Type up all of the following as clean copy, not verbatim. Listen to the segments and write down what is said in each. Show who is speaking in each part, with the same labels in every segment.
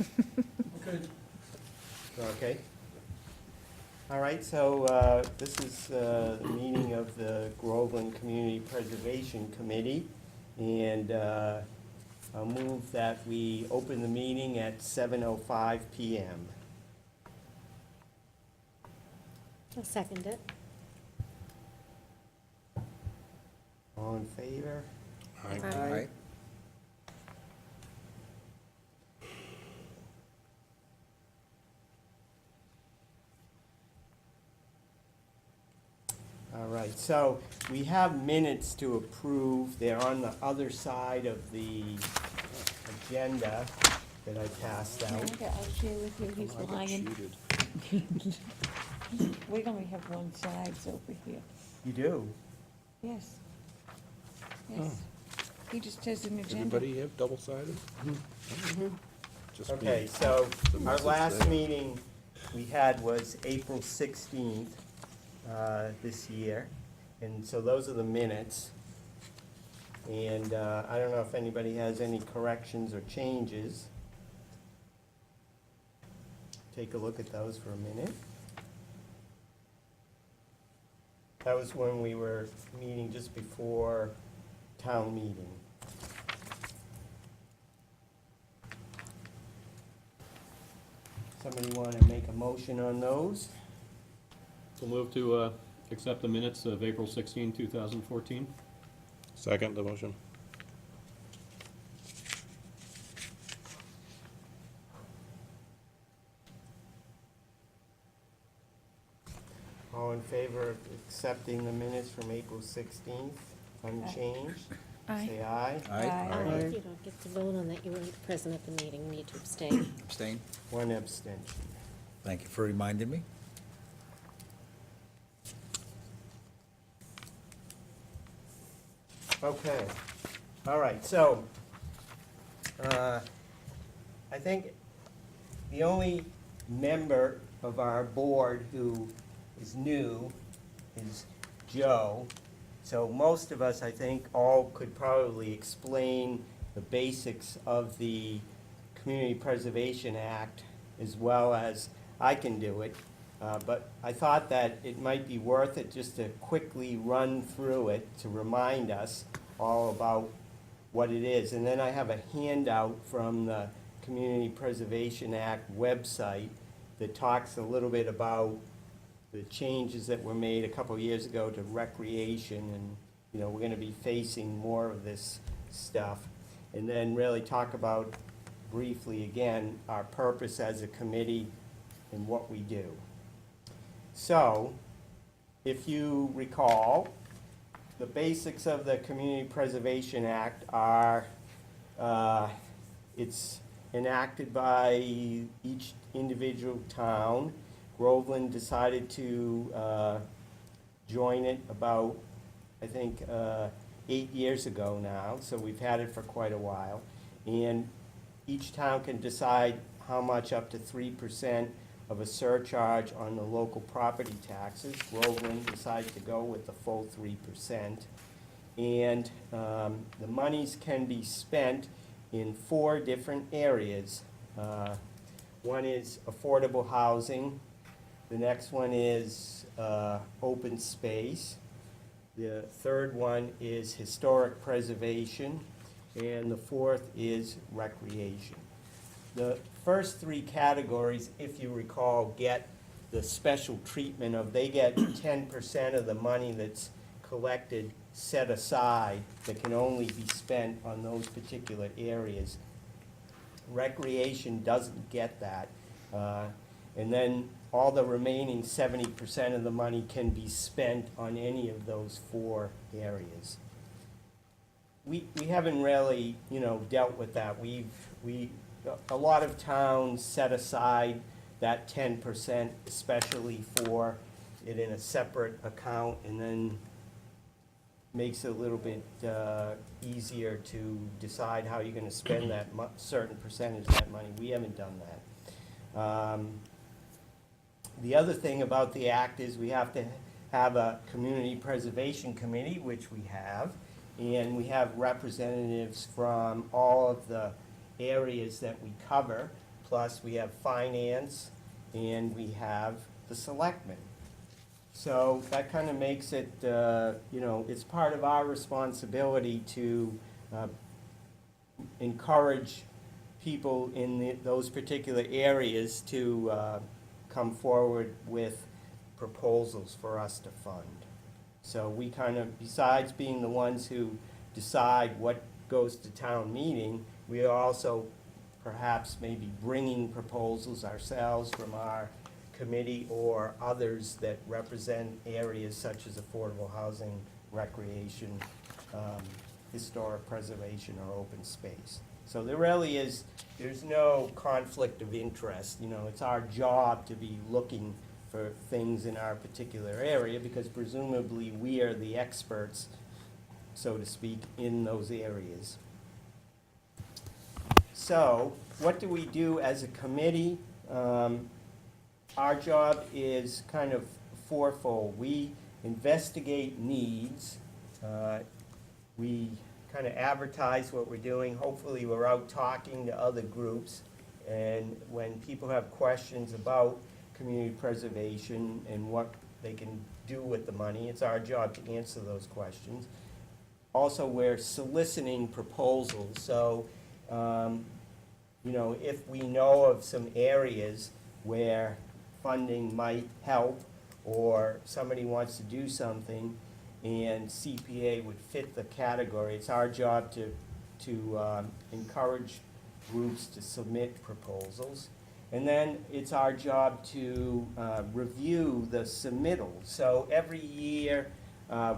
Speaker 1: Okay.
Speaker 2: Okay. All right, so this is the meeting of the Groveland Community Preservation Committee, and I'll move that we open the meeting at 7:05 PM.
Speaker 3: I'll second it.
Speaker 2: All in favor?
Speaker 3: Aye.
Speaker 2: All right, so we have minutes to approve. They're on the other side of the agenda that I passed out.
Speaker 4: I'll share with you, he's lying. We only have one side over here.
Speaker 2: You do?
Speaker 4: Yes. Yes. He just has an agenda.
Speaker 5: Everybody have double-sided? Just me.
Speaker 2: Okay, so
Speaker 5: The
Speaker 2: our
Speaker 5: message
Speaker 2: last
Speaker 5: there.
Speaker 2: meeting we had was April 16th this year, and so those are the minutes. And I don't know if anybody has any corrections or changes. Take a look at those for a minute. That was when we were meeting just before town meeting. Somebody want to make a motion on those?
Speaker 1: So move to accept the minutes of April 16, 2014.
Speaker 5: Second the motion.
Speaker 2: All in favor of accepting the minutes from April 16th, unchanged?
Speaker 4: Aye.
Speaker 2: Say aye.
Speaker 4: Aye.
Speaker 3: You don't get to vote on that, you weren't present at the meeting, need to abstain.
Speaker 6: Abstain?
Speaker 2: One abstention.
Speaker 6: Thank you for reminding me.
Speaker 2: Okay, all right, so, I think the only member of our board who is new is Joe. So most of us, I think, all could probably explain the basics of the Community Preservation Act as well as I can do it. But I thought that it might be worth it just to quickly run through it to remind us all about what it is. And then I have a handout from the Community Preservation Act website that talks a little bit about the changes that were made a couple of years ago to recreation, and, you know, we're gonna be facing more of this stuff. And then really talk about briefly, again, our purpose as a committee and what we do. So, if you recall, the basics of the Community Preservation Act are, it's enacted by each individual town. Groveland decided to join it about, I think, 8 years ago now, so we've had it for quite a while. And each town can decide how much, up to 3% of a surcharge on the local property taxes. Groveland decided to go with the full 3%. And the monies can be spent in 4 different areas. One is affordable housing. The next one is open space. The third one is historic preservation. And the fourth is recreation. The first 3 categories, if you recall, get the special treatment of, they get 10% of the money that's collected set aside that can only be spent on those particular areas. Recreation doesn't get that. And then all the remaining 70% of the money can be spent on any of those 4 areas. We haven't really, you know, dealt with that. A lot of towns set aside that 10%, especially for it in a separate account, and then makes it a little bit easier to decide how you're gonna spend that certain percentage of that money. We haven't done that. The other thing about the act is we have to have a community preservation committee, which we have, and we have representatives from all of the areas that we cover. plus we have finance, and we have the selectmen. So that kind of makes it, it's part of our responsibility to encourage people in those particular areas to come forward with proposals for us to fund. So we kind of, besides being the ones who decide what goes to town meeting, we are also perhaps maybe bringing proposals ourselves from our committee or others that represent areas such as affordable housing, recreation, historic preservation, or open space. So there really is, there's no conflict of interest. It's our job to be looking for things in our particular area, because presumably we are the experts, so to speak, in those areas. So, what do we do as a committee? Our job is kind of fourfold. We investigate needs. We kind of advertise what we're doing. Hopefully, we're out talking to other groups. And when people have questions about community preservation and what they can do with the money, it's our job to answer those questions. Also, we're soliciting proposals. So, if we know of some areas where funding might help, or somebody wants to do something and CPA would fit the category, it's our job to encourage groups to submit proposals. And then it's our job to review the submittals. So every year,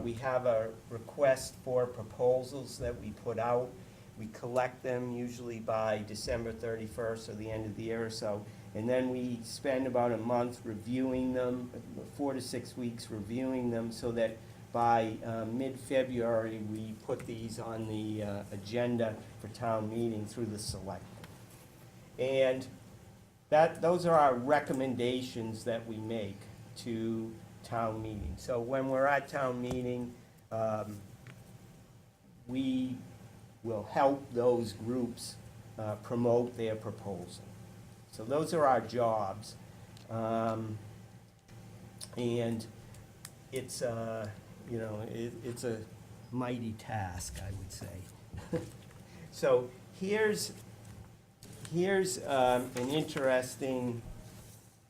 Speaker 2: we have a request for proposals that we put out. We collect them usually by December 31st, or the end of the year or so. And then we spend about a month reviewing them, 4 to 6 weeks reviewing them, so that by mid-February, we put these on the agenda for town meeting through the selectmen. And those are our recommendations that we make to town meeting. So when we're at town meeting, we will help those groups promote their proposal. So those are our jobs. And it's, it's a mighty task, I would say. So here's an interesting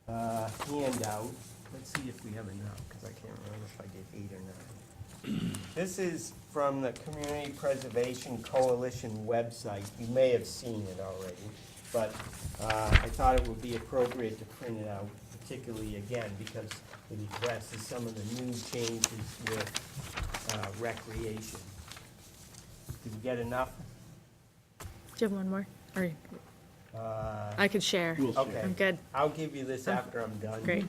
Speaker 2: handout. Let's see if we have enough, because I can't remember if I did 8 or 9. This is from the Community Preservation Coalition website. You may have seen it already, but I thought it would be appropriate to print it out, particularly again, because it addresses some of the new changes with recreation. Did we get enough?
Speaker 7: Do you have one more? Or I could share.
Speaker 1: We'll share.
Speaker 2: Okay.
Speaker 7: I'm good.
Speaker 2: I'll give you this after I'm done.
Speaker 7: Great.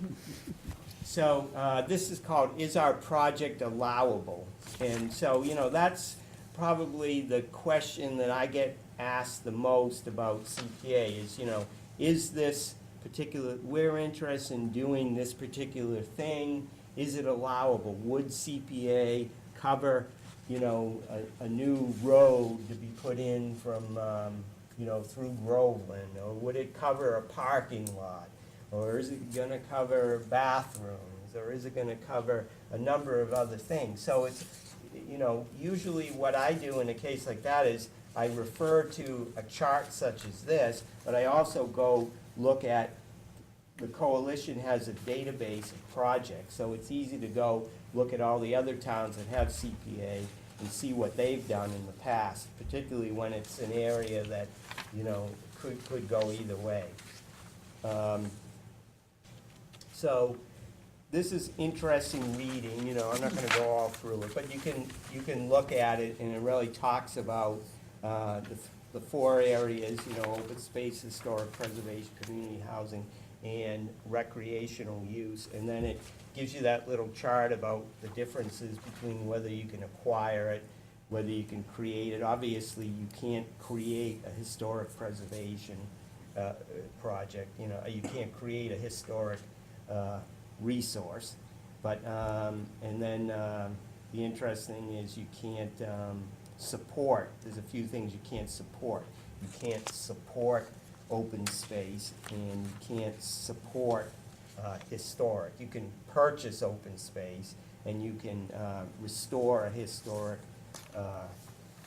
Speaker 2: So this is called, Is Our Project Allowable? And so, that's probably the question that I get asked the most about CPA is this particular, we're interested in doing this particular thing, is it allowable? Would CPA cover, a new road to be put in from, through Groveland? Or would it cover a parking lot? Or is it gonna cover bathrooms? Or is it gonna cover a number of other things? So it's, usually what I do in a case like that is I refer to a chart such as this, but I also go look at, the coalition has a database of projects, so it's easy to go look at all the other towns that have CPA and see what they've done in the past, particularly when it's an area that, could go either way. So this is interesting reading, I'm not gonna go all through it, but you can look at it, and it really talks about the 4 areas, open space, historic preservation, community housing, and recreational use. And then it gives you that little chart about the differences between whether you can acquire it, whether you can create it. Obviously, you can't create a historic preservation project, you can't create a historic resource. But, and then the interesting is you can't support, there's a few things you can't support. You can't support open space, and you can't support historic. You can purchase open space, and you can restore a historic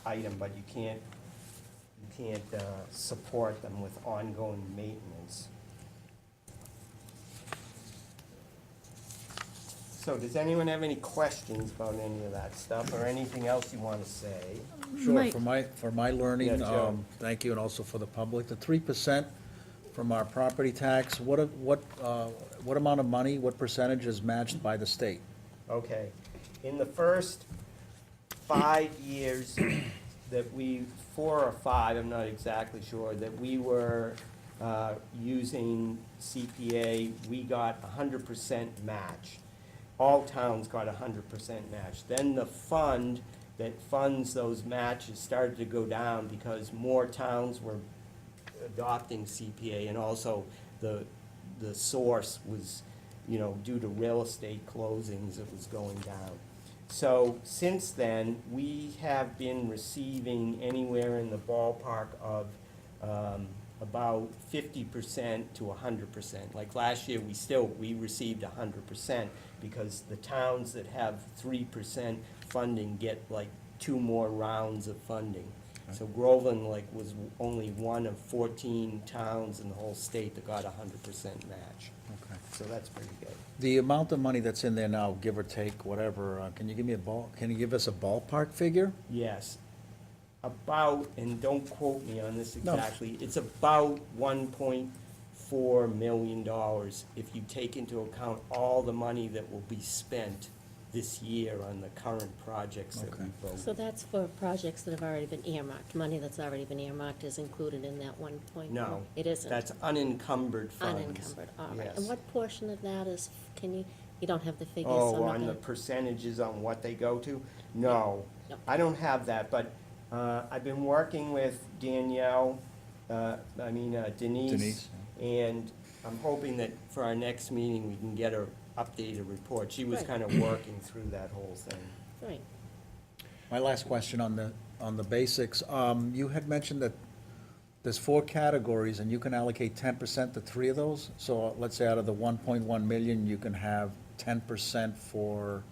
Speaker 2: item, but you can't support them with ongoing maintenance. So does anyone have any questions about any of that stuff, or anything else you want to say?
Speaker 6: Sure,
Speaker 7: Mike.
Speaker 6: for my learning,
Speaker 2: Yeah, Joe.
Speaker 6: thank you, and also for the public, the 3% from our property tax, what amount of money, what percentage is matched by the state?
Speaker 2: Okay, in the first 5 years that 4 or 5, I'm not exactly sure, that we were using CPA, we got 100% match. All towns got 100% match. Then the fund that funds those matches started to go down because more towns were adopting CPA, and also the source was, due to real estate closings, it was going down. So since then, we have been receiving anywhere in the ballpark of about 50% to 100%. Like last year, we received 100% because the towns that have 3% funding get like 2 more rounds of funding. So Groveland was only one of 14 towns in the whole state that got 100% match.
Speaker 6: Okay.
Speaker 2: So that's pretty good.
Speaker 6: The amount of money that's in there now, give or take, whatever, can you give us a ballpark figure?
Speaker 2: Yes. About, and don't quote me on this
Speaker 6: No.
Speaker 2: exactly, it's about $1.4 million if you take into account all the money that will be spent this year on the current projects that we
Speaker 6: Okay.
Speaker 2: voted.
Speaker 3: So that's for projects that have already been earmarked. Money that's already been earmarked is included in that 1.4?
Speaker 2: No.
Speaker 3: It isn't?
Speaker 2: That's unencumbered funds.
Speaker 3: Unencumbered, all right.
Speaker 2: Yes.
Speaker 3: And what portion of that is, you don't have the figures, so
Speaker 2: Oh,
Speaker 3: I'm not
Speaker 2: on the
Speaker 3: gonna.
Speaker 2: percentages on what they go to? No,
Speaker 3: No.
Speaker 2: I don't have that, but I've been working with Denise,
Speaker 6: Denise,
Speaker 2: and I'm hoping that for our next meeting, we can get her updated report. She was
Speaker 3: Right.
Speaker 2: kind of working through that whole thing.
Speaker 3: Right.
Speaker 6: My last question on the basics, you had mentioned that there's 4 categories, and you can allocate 10% to 3 of those? So let's say out of the 1.1 million, you can have 10% for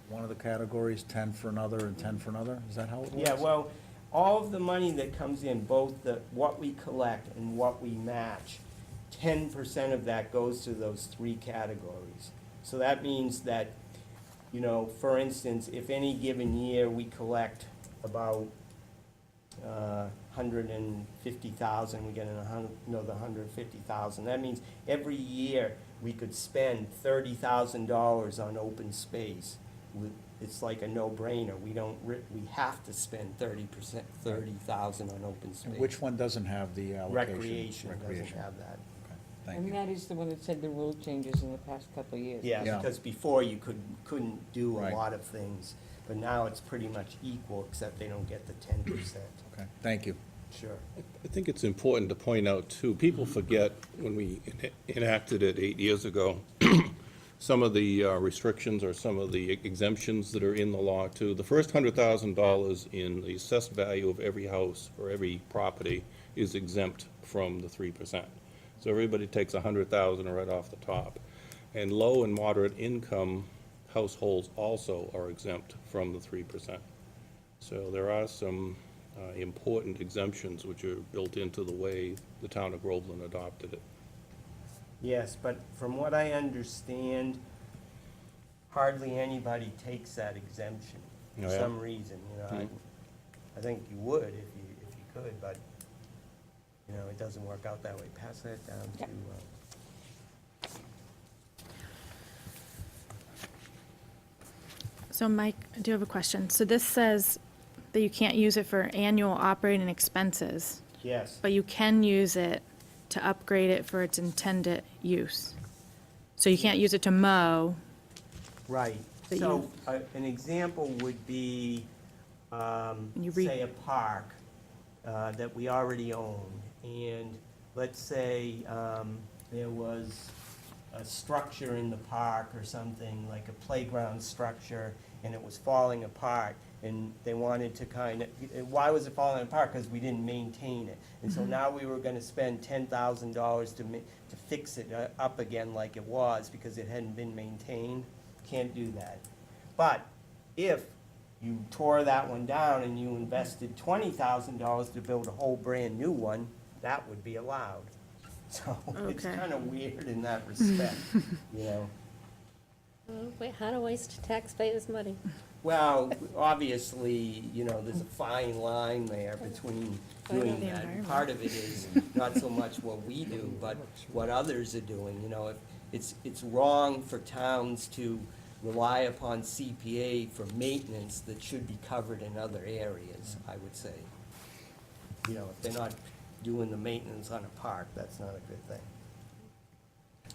Speaker 6: one of the categories, 10 for another, and 10 for another? Is that how it works?
Speaker 2: Yeah, well, all of the money that comes in, both what we collect and what we match, 10% of that goes to those 3 categories. So that means that, for instance, if any given year we collect about 150,000, we get another 150,000. That means every year we could spend $30,000 on open space. It's like a no-brainer. We have to spend 30,000 on open space.
Speaker 6: And which one doesn't have the allocation?
Speaker 2: Recreation doesn't have that.
Speaker 6: Okay, thank
Speaker 4: And
Speaker 6: you.
Speaker 4: that is the one that said the rule changes in the past couple of years.
Speaker 2: Yeah,
Speaker 6: Yeah.
Speaker 2: because before you couldn't do a
Speaker 6: Right.
Speaker 2: lot of things, but now it's pretty much equal, except they don't get the 10%.
Speaker 6: Okay, thank you.
Speaker 2: Sure.
Speaker 5: I think it's important to point out, too, people forget when we enacted it 8 years ago, some of the restrictions or some of the exemptions that are in the law, too. The first $100,000 in the assessed value of every house or every property is exempt from the 3%. So everybody takes 100,000 right off the top. And low and moderate income households also are exempt from the 3%. So there are some important exemptions which are built into the way the town of Groveland adopted it.
Speaker 2: Yes, but from what I understand, hardly anybody takes that exemption for
Speaker 5: Oh, yeah?
Speaker 2: some reason,
Speaker 5: Hmm.
Speaker 2: I think you would if you could, but, it doesn't work out that way. Pass that down to,
Speaker 4: Yep.
Speaker 7: So Mike, I do have a question. So this says that you can't use it for annual operating expenses,
Speaker 2: yes.
Speaker 7: but you can use it to upgrade it for its intended use. So you can't use it to mow.
Speaker 2: Right,
Speaker 7: That
Speaker 2: so, an example would be,
Speaker 7: You re-
Speaker 2: say, a park that we already own, and let's say there was a structure in the park or something, like a playground structure, and it was falling apart, And they wanted to kind of, why was it falling apart? Because we didn't maintain it. And so now we were gonna spend $10,000 to fix it up again like it was, because it hadn't been maintained. Can't do that. But if you tore that one down and you invested $20,000 to build a whole brand-new one, that would be allowed. So it's
Speaker 7: Okay.
Speaker 2: kind of weird in that respect, you know?
Speaker 3: Oh, wait, how to waste taxpayers' money?
Speaker 2: Well, obviously, you know, there's a fine line there between doing
Speaker 7: The
Speaker 2: that.
Speaker 7: environment.
Speaker 2: Part of it is not so much what we do, but what others are doing, you know. It's wrong for towns to rely upon CPA for maintenance that should be covered in other areas, I would say. You know, if they're not doing the maintenance on a park, that's not a good thing.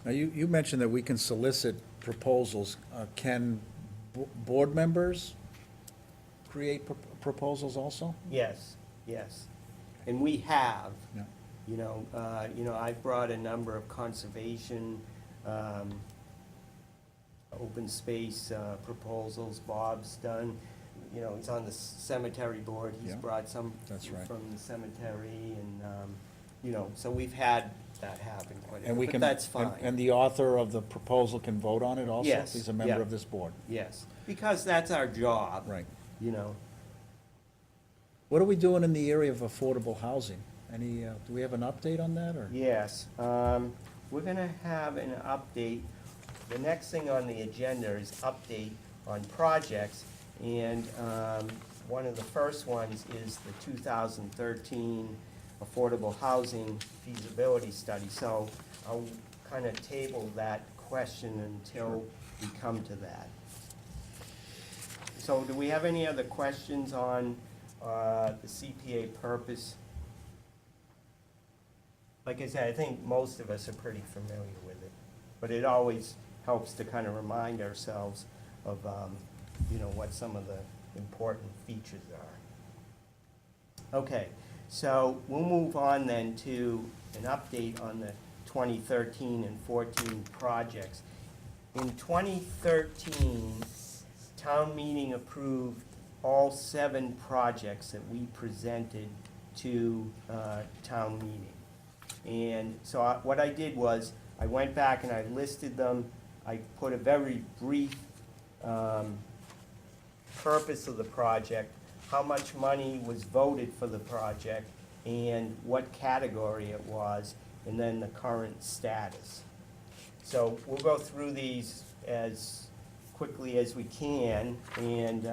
Speaker 6: Now, you mentioned that we can solicit proposals. Can board members create proposals also?
Speaker 2: Yes, yes. And we have.
Speaker 6: Yeah.
Speaker 2: You know, I've brought a number of conservation, open space proposals. Bob's done, you know, he's on the cemetery board. He's
Speaker 6: Yeah.
Speaker 2: brought some
Speaker 6: That's right.
Speaker 2: from the cemetery, and, you know, so we've had that happen quite a
Speaker 6: And we
Speaker 2: bit,
Speaker 6: can.
Speaker 2: but that's fine.
Speaker 6: And the author of the proposal can vote on it also?
Speaker 2: Yes,
Speaker 6: If he's a member
Speaker 2: yeah.
Speaker 6: of this board?
Speaker 2: Yes, because that's our job.
Speaker 6: Right.
Speaker 2: You know.
Speaker 6: What are we doing in the area of affordable housing? Any, do we have an update on that, or?
Speaker 2: Yes, we're gonna have an update. The next thing on the agenda is update on projects, and one of the first ones is the 2013 Affordable Housing Feasibility Study. So I'll kind of table that question until we come to that. So do we have any other questions on the CPA purpose? Like I said, I think most of us are pretty familiar with it, but it always helps to kind of remind ourselves of, you know, what some of the important features are. Okay, so we'll move on then to an update on the 2013 and 14 projects. In 2013, town meeting approved all 7 projects that we presented to town meeting. And so what I did was, I went back and I listed them. I put a very brief purpose of the project, how much money was voted for the project, and what category it was, and then the current status. So we'll go through these as quickly as we can, and,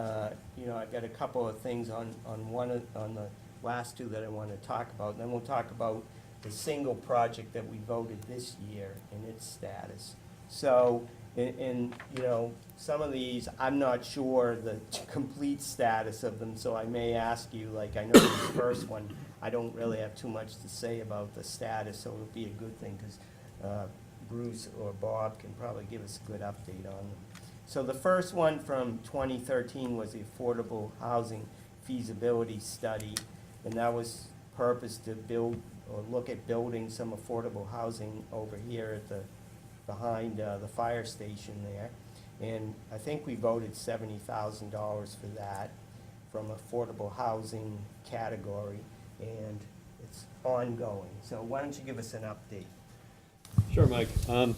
Speaker 2: you know, I've got a couple of things on the last 2 that I want to talk about. Then we'll talk about the single project that we voted this year and its status. So, and, you know, some of these, I'm not sure the complete status of them, so I may ask you, like, I know this first one, I don't really have too much to say about the status, so it'll be a good thing, because Bruce or Bob can probably give us a good update on them. So the first one from 2013 was the Affordable Housing Feasibility Study, and that was purposed to build, or look at building some affordable housing over here at the, behind the fire station there. And I think we voted $70,000 for that from affordable housing category, and it's ongoing. So why don't you give us an update?
Speaker 1: Sure, Mike. On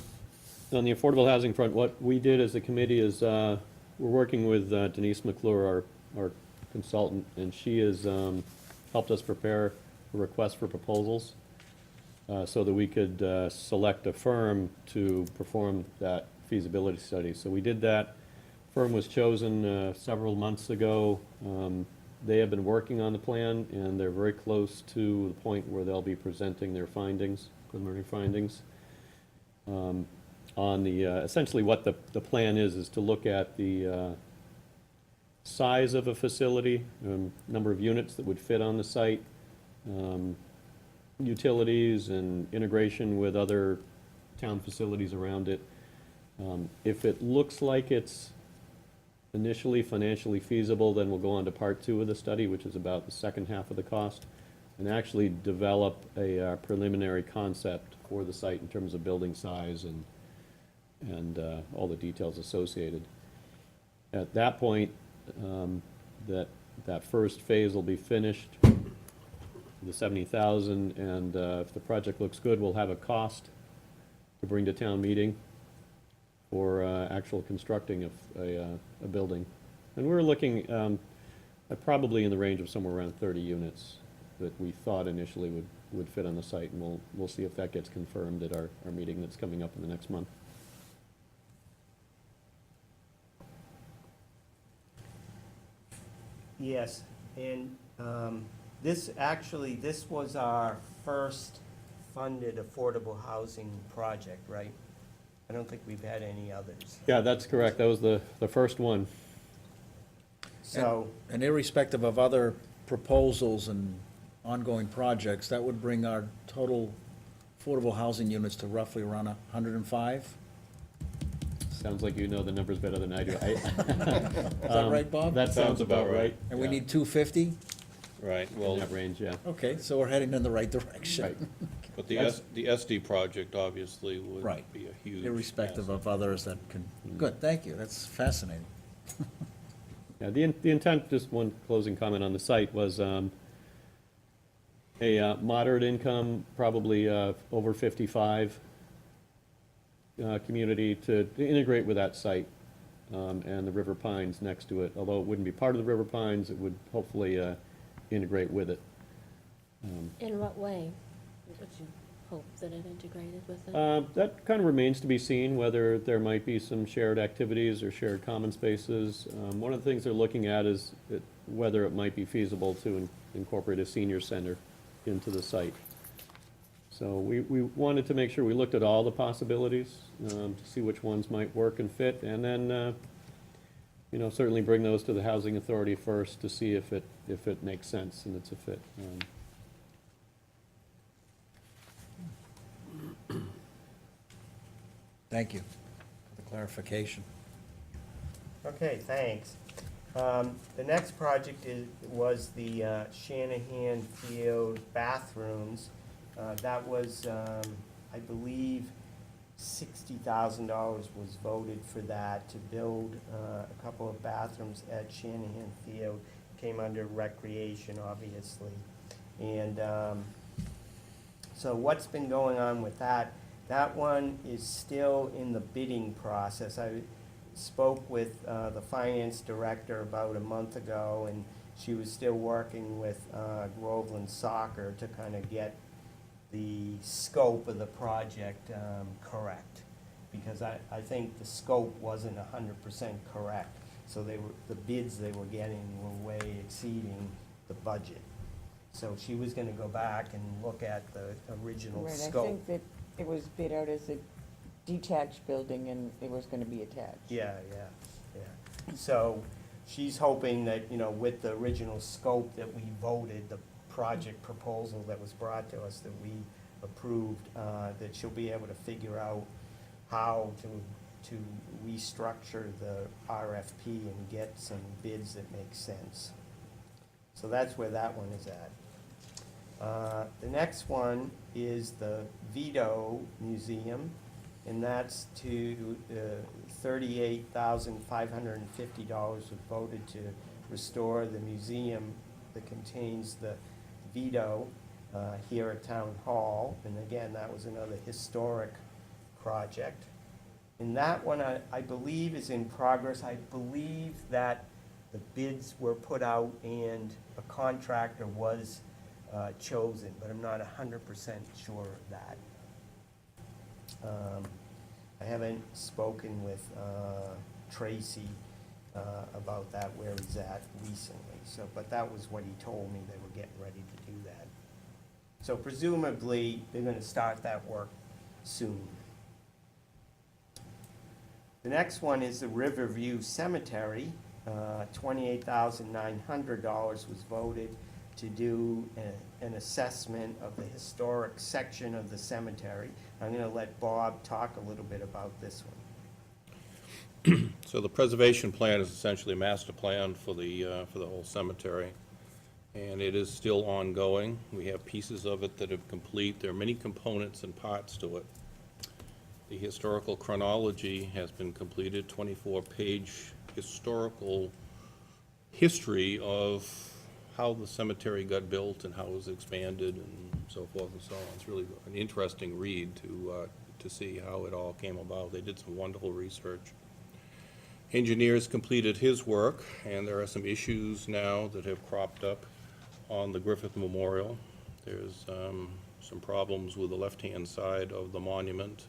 Speaker 1: the affordable housing front, what we did as a committee is, we're working with Denise McClure, our consultant, and she has helped us prepare a request for proposals so that we could select a firm to perform that feasibility study. So we did that. Firm was chosen several months ago. They have been working on the plan, and they're very close to the point where they'll be presenting their findings, preliminary findings. On the, essentially what the plan is to look at the size of a facility, number of units that would fit on the site, utilities and integration with other town facilities around it. If it looks like it's initially financially feasible, then we'll go on to part 2 of the study, which is about the second half of the cost, and actually develop a preliminary concept for the site in terms of building size and all the details associated. At that point, that first phase will be finished, the 70,000, and if the project looks good, we'll have a cost to bring to town meeting for actual constructing of a building. And we're looking at probably in the range of somewhere around 30 units that we thought initially would fit on the site, and we'll see if that gets confirmed at our meeting that's coming up in the next month.
Speaker 2: Yes, and this was our first funded affordable housing project, right? I don't think we've had any others.
Speaker 1: Yeah, that's correct. That was the first one.
Speaker 2: So,
Speaker 6: And irrespective of other proposals and ongoing projects, that would bring our total affordable housing units to roughly around 105?
Speaker 1: Sounds like you know the numbers better than I do.
Speaker 6: Is that right, Bob?
Speaker 1: That sounds about right.
Speaker 6: And we
Speaker 1: Yeah.
Speaker 6: need 250?
Speaker 5: Right,
Speaker 1: In
Speaker 5: well,
Speaker 1: that range, yeah.
Speaker 6: Okay, so we're heading in the right direction.
Speaker 1: Right.
Speaker 5: but the
Speaker 1: That's-
Speaker 5: the SD project obviously would
Speaker 6: Right.
Speaker 5: be a huge.
Speaker 6: Irrespective
Speaker 5: asset.
Speaker 6: of others that can, good, thank you, that's fascinating.
Speaker 1: Yeah, the intent, just one closing comment on the site, was a moderate income, probably over 55 community to integrate with that site and the River Pines next to it. Although it wouldn't be part of the River Pines, it would hopefully integrate with it.
Speaker 3: In what way would you hope that it integrated with it?
Speaker 1: That kind of remains to be seen, whether there might be some shared activities or shared common spaces. One of the things they're looking at is whether it might be feasible to incorporate a senior center into the site. So we wanted to make sure we looked at all the possibilities, to see which ones might work and fit, and then, certainly bring those to the Housing Authority first to see if it makes sense and it's a fit.
Speaker 6: Thank you for the clarification.
Speaker 2: okay, thanks. The next project was the Shanahan Field bathrooms. That was, I believe, $60,000 was voted for that to build a couple of bathrooms at Shanahan Field. Came under recreation, obviously. And so what's been going on with that? That one is still in the bidding process. I spoke with the finance director about a month ago, and she was still working with Groveland Soccer to kind of get the scope of the project correct. Because I think the scope wasn't 100% correct. So the bids they were getting were way exceeding the budget. So she was gonna go back and look at the original
Speaker 4: Right, I
Speaker 2: scope.
Speaker 4: think that it was bid out as a detached building and it was gonna be attached.
Speaker 2: Yeah. So she's hoping that, with the original scope that we voted, the project proposal that was brought to us that we approved, that she'll be able to figure out how to restructure the RFP and get some bids that make sense. So that's where that one is at. The next one is the Vito Museum, and that's to $38,550 was voted to restore the museum that contains the Vito here at Town Hall. And again, that was another historic project. And that one, I believe, is in progress. I believe that the bids were put out and a contractor was chosen, but I'm not 100% sure of that. I haven't spoken with Tracy about that, where he's at recently, but that was what he told me, they were getting ready to do that. So presumably, they're gonna start that work soon. The next one is the Riverview Cemetery. $28,900 was voted to do an assessment of the historic section of the cemetery. I'm gonna let Bob talk a little bit about this one.
Speaker 5: So the preservation plan is essentially a master plan for the whole cemetery, and it is still ongoing. We have pieces of it that are complete. There are many components and parts to it. The historical chronology has been completed, 24-page historical history of how the cemetery got built and how it was expanded and so forth and so on. It's really an interesting read to see how it all came about. They did some wonderful research. Engineers completed his work, and there are some issues now that have cropped up on the Griffith Memorial. There's some problems with the left-hand side of the monument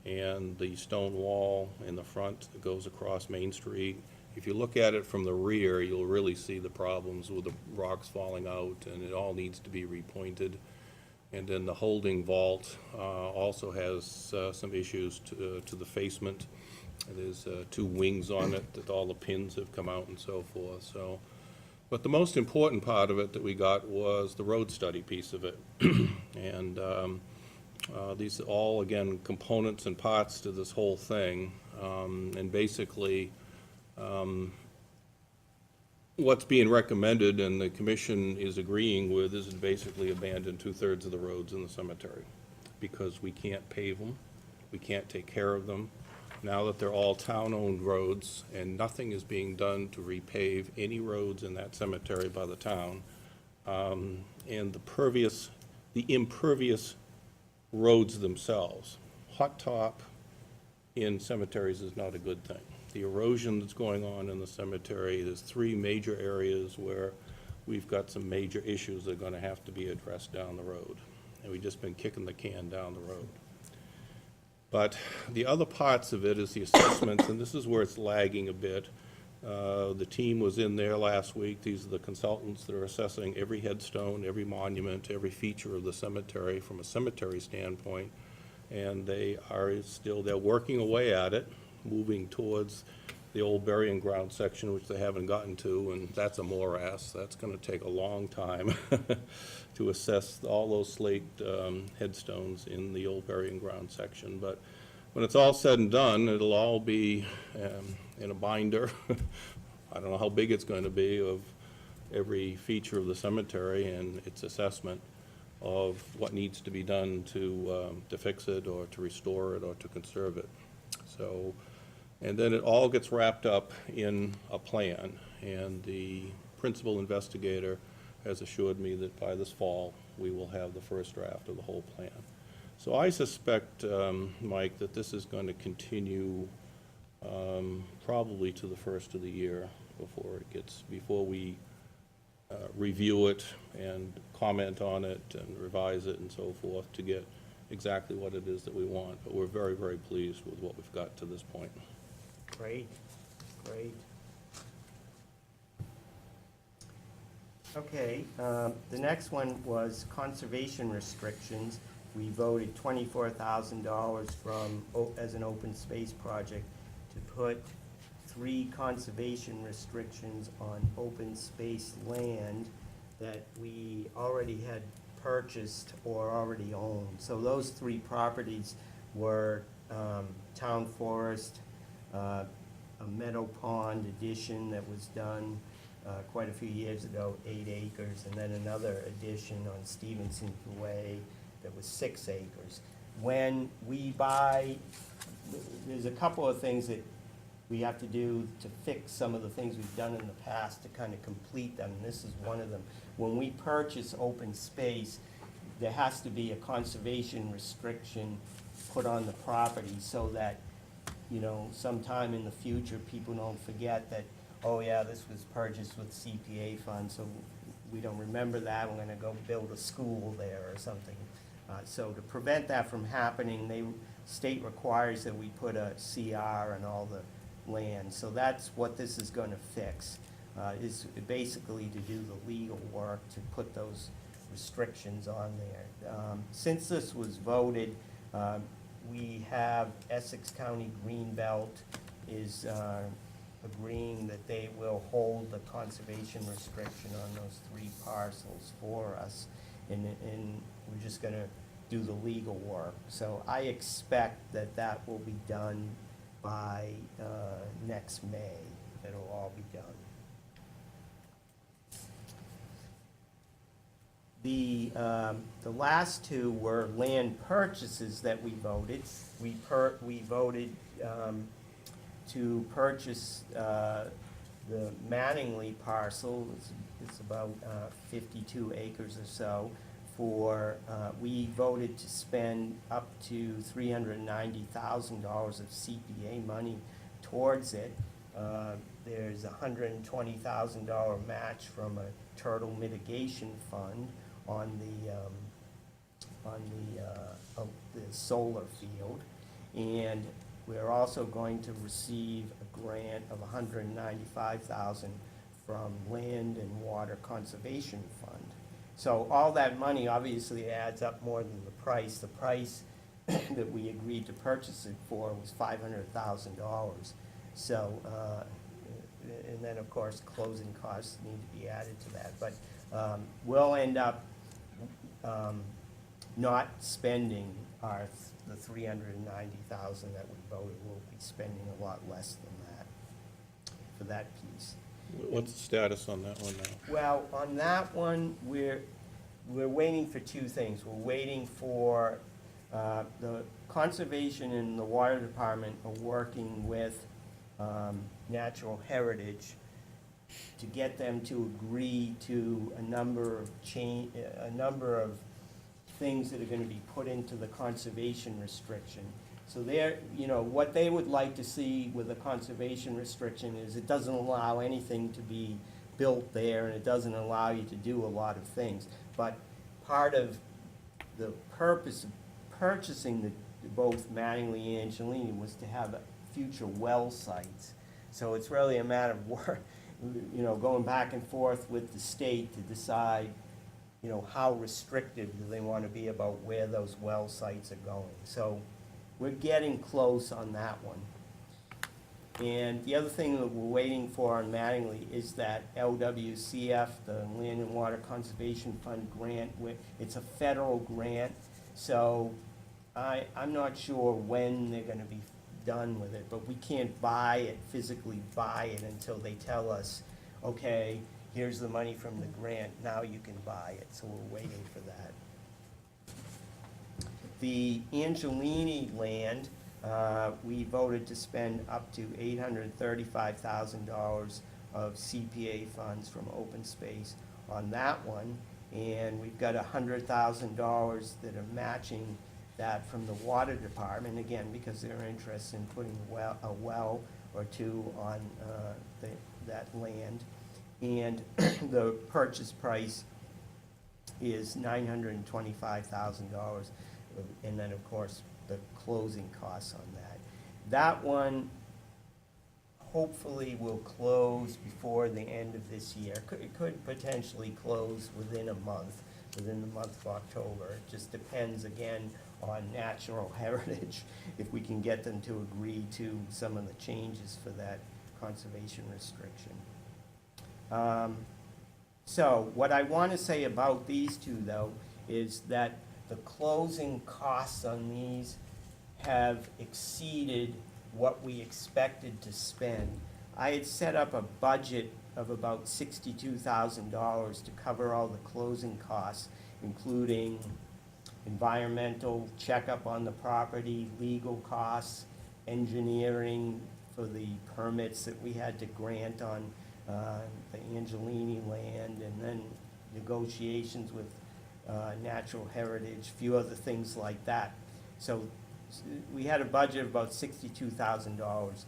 Speaker 5: and the stone wall in the front that goes across Main Street. If you look at it from the rear, you'll really see the problems with the rocks falling out, and it all needs to be repointed. And then the holding vault also has some issues to the facement. There's 2 wings on it that all the pins have come out and so forth, so. But the most important part of it that we got was the road study piece of it. And these are all, again, components and parts to this whole thing. And basically, what's being recommended and the commission is agreeing with is to basically abandon 2/3 of the roads in the cemetery, because we can't pave them, we can't take care of them. Now that they're all town-owned roads and nothing is being done to repave any roads in that cemetery by the town, and the impervious roads themselves, hot top in cemeteries is not a good thing. The erosion that's going on in the cemetery, there's 3 major areas where we've got some major issues that are gonna have to be addressed down the road. And we've just been kicking the can down the road. But the other parts of it is the assessments, and this is where it's lagging a bit. The team was in there last week. These are the consultants that are assessing every headstone, every monument, every feature of the cemetery from a cemetery standpoint. And they're working away at it, moving towards the old burying ground section, which they haven't gotten to, and that's a morass. That's gonna take a long time to assess all those slate headstones in the old burying ground section. But when it's all said and done, it'll all be in a binder. I don't know how big it's going to be, of every feature of the cemetery and its assessment of what needs to be done to fix it or to restore it or to conserve it. So, and then it all gets wrapped up in a plan, and the principal investigator has assured me that by this fall, we will have the first draft of the whole plan. So I suspect, Mike, that this is going to continue probably to the first of the year before we review it and comment on it and revise it and so forth to get exactly what it is that we want. But we're very, very pleased with what we've got to this point.
Speaker 2: Great, great. Okay, the next one was conservation restrictions. We voted $24,000 as an open space project to put 3 conservation restrictions on open space land that we already had purchased or already owned. So those 3 properties were Town Forest, a Meadow Pond addition that was done quite a few years ago, 8 acres, and then another addition on Stevenson Way that was 6 acres. When we buy, there's a couple of things that we have to do to fix some of the things we've done in the past to kind of complete them, and this is one of them. When we purchase open space, there has to be a conservation restriction put on the property so that, you know, sometime in the future, people don't forget that, oh yeah, this was purchased with CPA funds, so we don't remember that, we're gonna go build a school there or something. So to prevent that from happening, state requires that we put a CR on all the land. So that's what this is gonna fix, is basically to do the legal work to put those restrictions on there. Since this was voted, we have Essex County Greenbelt is agreeing that they will hold the conservation restriction on those 3 parcels for us, and we're just gonna do the legal work. So I expect that will be done by next May. It'll all be done. The last 2 were land purchases that we voted. We voted to purchase the Mattingly parcel is about 52 acres or so. We voted to spend up to $390,000 of CPA money towards it. There's a $120,000 match from a turtle mitigation fund on the solar field. And we're also going to receive a grant of $195,000 from Land and Water Conservation Fund. So all that money obviously adds up more than the price. The price that we agreed to purchase it for was $500,000. So, and then of course, closing costs need to be added to that. But we'll end up not spending the $390,000 that we voted. We'll be spending a lot less than that for that piece.
Speaker 5: What's the status on that one now?
Speaker 2: Well, on that one, we're waiting for two things. We're waiting for, the conservation and the water department are working with Natural Heritage to get them to agree to a number of things that are gonna be put into the conservation restriction. So they're, what they would like to see with a conservation restriction is it doesn't allow anything to be built there, and it doesn't allow you to do a lot of things. But part of the purpose of purchasing both Mattingly and Angelini was to have future well sites. So it's really a matter of work, going back and forth with the state to decide, how restrictive do they want to be about where those well sites are going. So we're getting close on that one. And the other thing that we're waiting for on Mattingly is that LWCF, the Land and Water Conservation Fund grant. It's a federal grant, so I'm not sure when they're gonna be done with it, but we can't physically buy it until they tell us, okay, here's the money from the grant, now you can buy it, so we're waiting for that. The Angelini land, we voted to spend up to $835,000 of CPA funds from open space on that one. And we've got $100,000 that are matching that from the water department, again, because they're interested in putting a well or two on that land. And the purchase price is $925,000. And then, of course, the closing costs on that. That one hopefully will close before the end of this year. It could potentially close within the month of October. It just depends, again, on Natural Heritage, if we can get them to agree to some of the changes for that conservation restriction. So what I want to say about these two, though, is that the closing costs on these have exceeded what we expected to spend. I had set up a budget of about $62,000 to cover all the closing costs, including environmental checkup on the property, legal costs, engineering for the permits that we had to grant on the Angelini land, and then negotiations with Natural Heritage, a few other things like that. So we had a budget of about $62,000.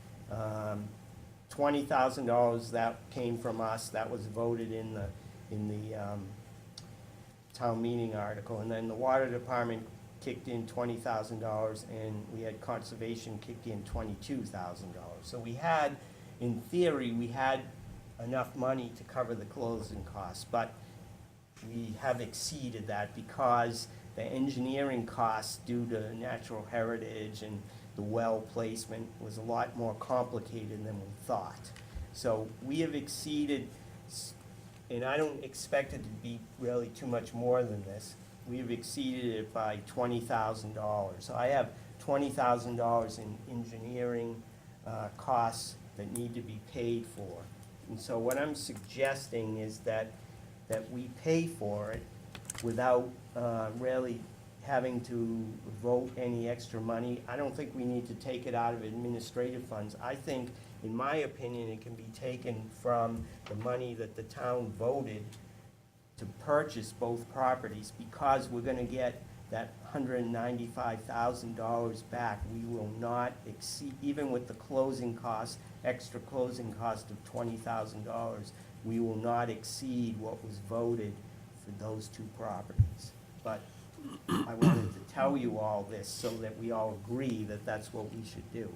Speaker 2: $20,000 that came from us, that was voted in the town meeting article, and then the water department kicked in $20,000, and we had conservation kicked in $22,000. So we had, in theory, we had enough money to cover the closing costs, but we have exceeded that because the engineering costs due to Natural Heritage and the well placement was a lot more complicated than we thought. So we have exceeded, and I don't expect it to be really too much more than this. We have exceeded it by $20,000. So I have $20,000 in engineering costs that need to be paid for. And so what I'm suggesting is that we pay for it without really having to vote any extra money. I don't think we need to take it out of administrative funds. I think in my opinion, it can be taken from the money that the town voted to purchase both properties, because we're gonna get that $195,000 back. We will not exceed, even with the closing cost, extra closing cost of $20,000, we will not exceed what was voted for those two properties. But I wanted to tell you all this so that we all agree that that's what we should do.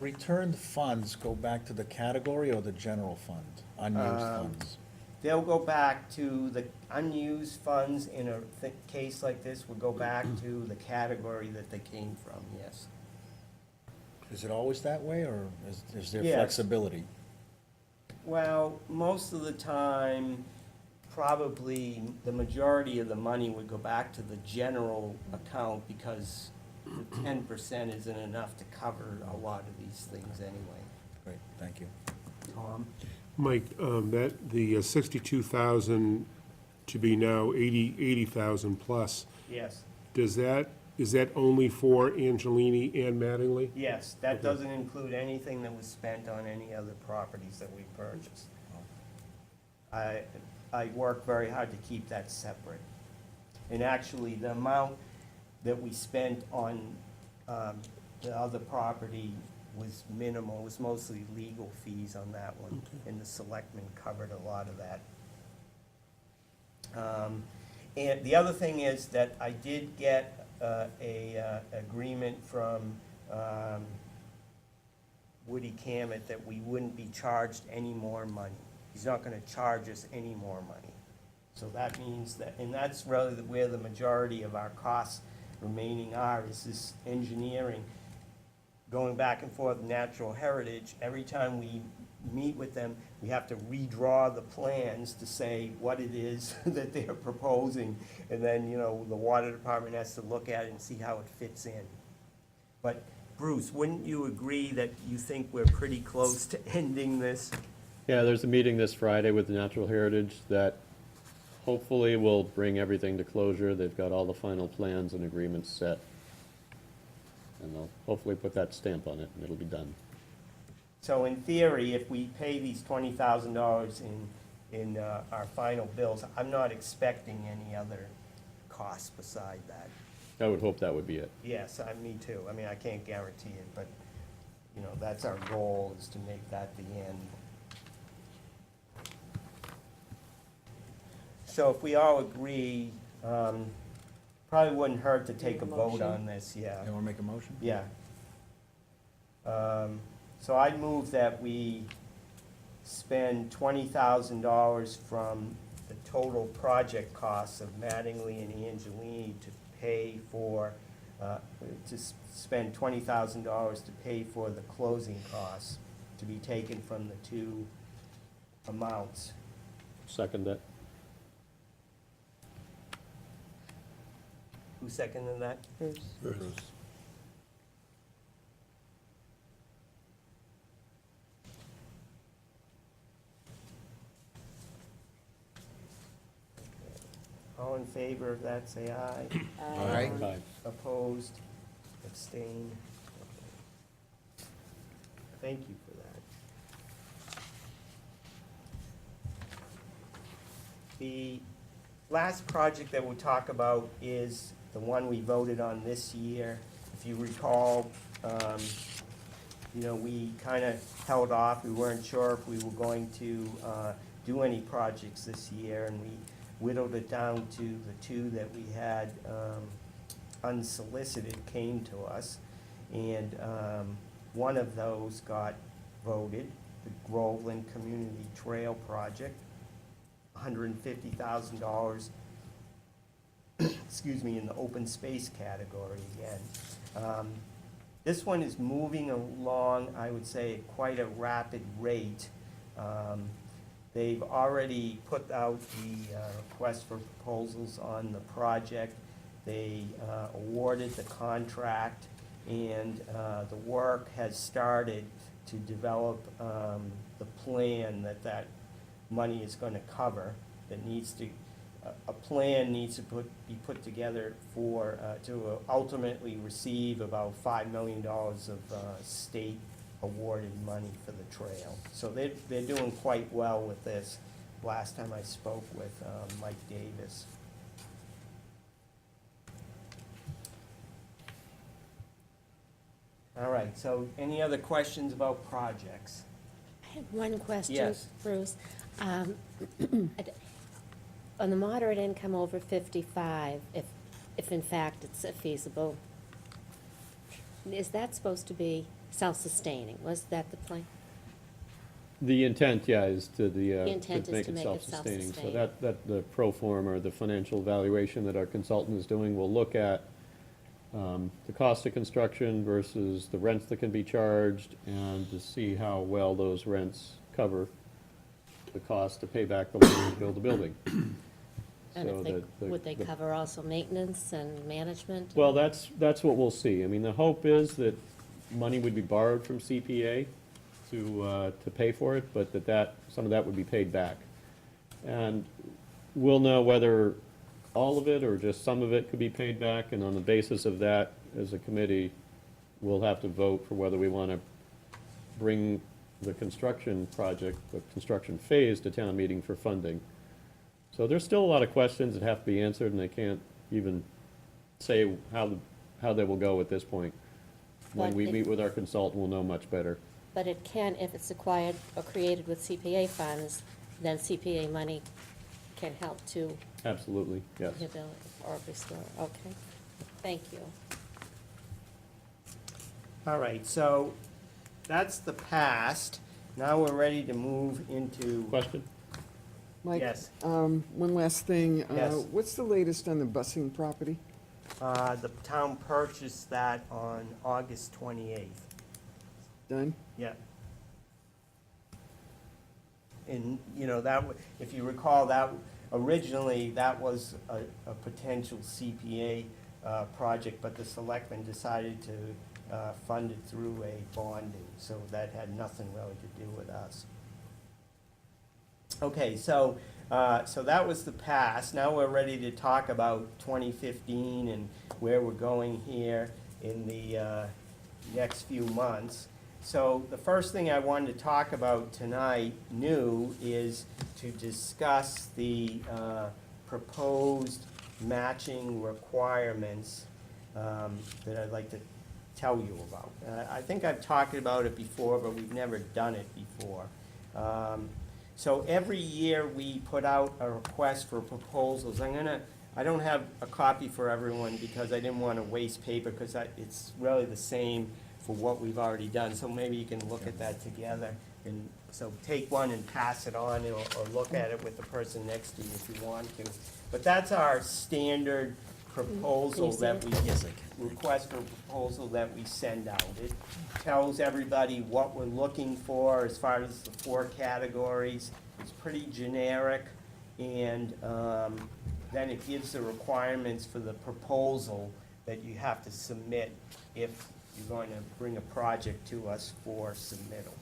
Speaker 6: Returned funds go back to the category or the general fund, unused funds?
Speaker 2: They'll go back to the unused funds in a case like this, would go back to the category that they came from, yes.
Speaker 6: Is it always that way, or is there
Speaker 2: Yes.
Speaker 6: flexibility?
Speaker 2: Well, most of the time, probably the majority of the money would go back to the general account, because the 10% isn't enough to cover a lot of these things anyway.
Speaker 6: Great, thank you.
Speaker 2: Tom?
Speaker 8: Mike, the 62,000 to be now 80,000 plus,
Speaker 2: Yes,
Speaker 8: is that only for Angelini and Mattingly?
Speaker 2: yes, that doesn't include anything that was spent on any other properties that we purchased. I work very hard to keep that separate. And actually, the amount that we spent on the other property was minimal. It was mostly legal fees on that one, and the selectmen covered a lot of that. And the other thing is that I did get a agreement from Woody Cammett that we wouldn't be charged any more money. He's not gonna charge us any more money. So that means that, and that's really where the majority of our costs remaining are, is this engineering. Going back and forth, Natural Heritage, every time we meet with them, we have to redraw the plans to say what it is that they're proposing. And then, the water department has to look at it and see how it fits in. But Bruce, wouldn't you agree that you think we're pretty close to ending this?
Speaker 1: Yeah, there's a meeting this Friday with the Natural Heritage that hopefully will bring everything to closure. They've got all the final plans and agreements set. And they'll hopefully put that stamp on it, and it'll be done.
Speaker 2: So in theory, if we pay these $20,000 in our final bills, I'm not expecting any other costs beside that.
Speaker 1: I would hope that would be it.
Speaker 2: Yes, me too. I mean, I can't guarantee it, but, that's our goal, is to make that the end. So if we all agree, probably wouldn't hurt to take a vote on this, yeah.
Speaker 6: You want to make a motion?
Speaker 2: Yeah. So I'd move that we spend $20,000 from the total project costs of Mattingly and Angelini to pay for, spend $20,000 to pay for the closing costs, to be taken from the two amounts.
Speaker 1: Second that.
Speaker 2: Who seconded that?
Speaker 5: Bruce.
Speaker 2: All in favor of that, say aye.
Speaker 6: All right.
Speaker 1: Aye.
Speaker 2: Opposed, abstained. Thank you for that. The last project that we'll talk about is the one we voted on this year. If you recall, we kind of held off. We weren't sure if we were going to do any projects this year, and we whittled it down to the two that we had unsolicited came to us. And one of those got voted, the Groveland Community Trail Project, $150,000, excuse me, in the open space category again. This one is moving along, I would say, at quite a rapid rate. They've already put out the request for proposals on the project. They awarded the contract, and the work has started to develop the plan that money is going to cover. That needs to, a plan needs to be put together for to ultimately receive about $5 million of state awarded money for the trail. So they're doing quite well with this, last time I spoke with Mike Davis. All right, so any other questions about projects?
Speaker 3: I had one question,
Speaker 2: Yes.
Speaker 3: Bruce. On the moderate income over 55, if in fact it's feasible, is that supposed to be self-sustaining? Was that the plan?
Speaker 1: The intent, yeah, is to
Speaker 3: intent is to make it
Speaker 1: self-sustaining. So
Speaker 3: self-sustaining.
Speaker 1: that, the pro forma, or the financial valuation that our consultant is doing, will look at the cost of construction versus the rents that can be charged, and to see how well those rents cover the cost to pay back the loan and build the building.
Speaker 3: And
Speaker 1: So
Speaker 3: if they,
Speaker 1: that the-
Speaker 3: would they
Speaker 1: the-
Speaker 3: cover also maintenance and management?
Speaker 1: Well, that's what we'll see. I mean, the hope is that money would be borrowed from CPA to pay for it, but some of that would be paid back. And we'll know whether all of it or just some of it could be paid back, and on the basis of that, as a committee, we'll have to vote for whether we want to bring the construction project, the construction phase, to town meeting for funding. So there's still a lot of questions that have to be answered, and I can't even say how they will go at this point. When
Speaker 3: But
Speaker 1: we
Speaker 3: it-
Speaker 1: meet with our consultant, we'll know much better.
Speaker 3: But it can, if it's acquired or created with CPA funds, then CPA money can help to
Speaker 1: Absolutely, yes.
Speaker 3: rehabilitate or restore. Okay, thank you.
Speaker 2: All right, so that's the past. Now we're ready to move into,
Speaker 1: Question?
Speaker 9: Mike,
Speaker 2: yes,
Speaker 9: one last thing.
Speaker 2: Yes.
Speaker 9: What's the latest on the busing property?
Speaker 2: the town purchased that on August 28th.
Speaker 9: Done?
Speaker 2: Yeah. And, you know, if you recall, that, originally, that was a potential CPA project, but the selectmen decided to fund it through a bonding, so that had nothing really to do with us. Okay, so that was the past. Now we're ready to talk about 2015 and where we're going here in the next few months. So the first thing I wanted to talk about tonight, new, is to discuss the proposed matching requirements that I'd like to tell you about. I think I've talked about it before, but we've never done it before. So every year we put out a request for proposals. I don't have a copy for everyone because I didn't want to waste paper, because it's really the same for what we've already done. So maybe you can look at that together. And so take one and pass it on, or look at it with the person next to you if you want to. But that's our standard proposal that we, request for proposal that we send out. It tells everybody what we're looking for as far as the 4 categories. It's pretty generic, and then it gives the requirements for the proposal that you have to submit if you're going to bring a project to us for submittal.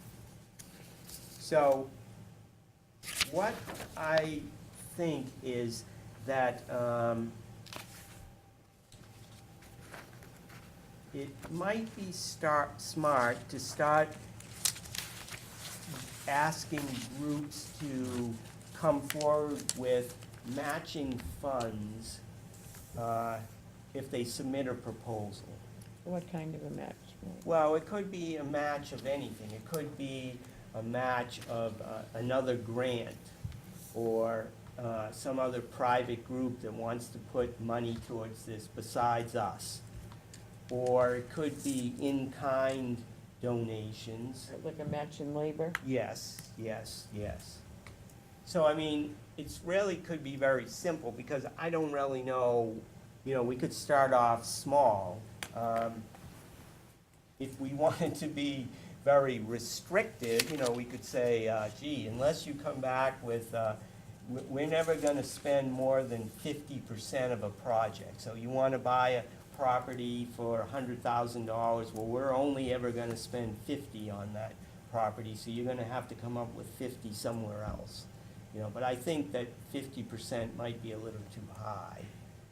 Speaker 2: So what I think is that it might be smart to start asking groups to come forward with matching funds if they submit a proposal.
Speaker 4: What kind of a match?
Speaker 2: Well, it could be a match of anything. It could be a match of another grant, or some other private group that wants to put money towards this besides us. Or it could be in-kind donations.
Speaker 4: Like a match in labor?
Speaker 2: Yes, yes, yes. So, I mean, it's really could be very simple, because I don't really know, we could start off small. If we wanted to be very restrictive, we could say, gee, unless you come back with, we're never gonna spend more than 50% of a project. So you wanna buy a property for $100,000, well, we're only ever gonna spend 50 on that property, so you're gonna have to come up with 50 somewhere else. But I think that 50% might be a little too high.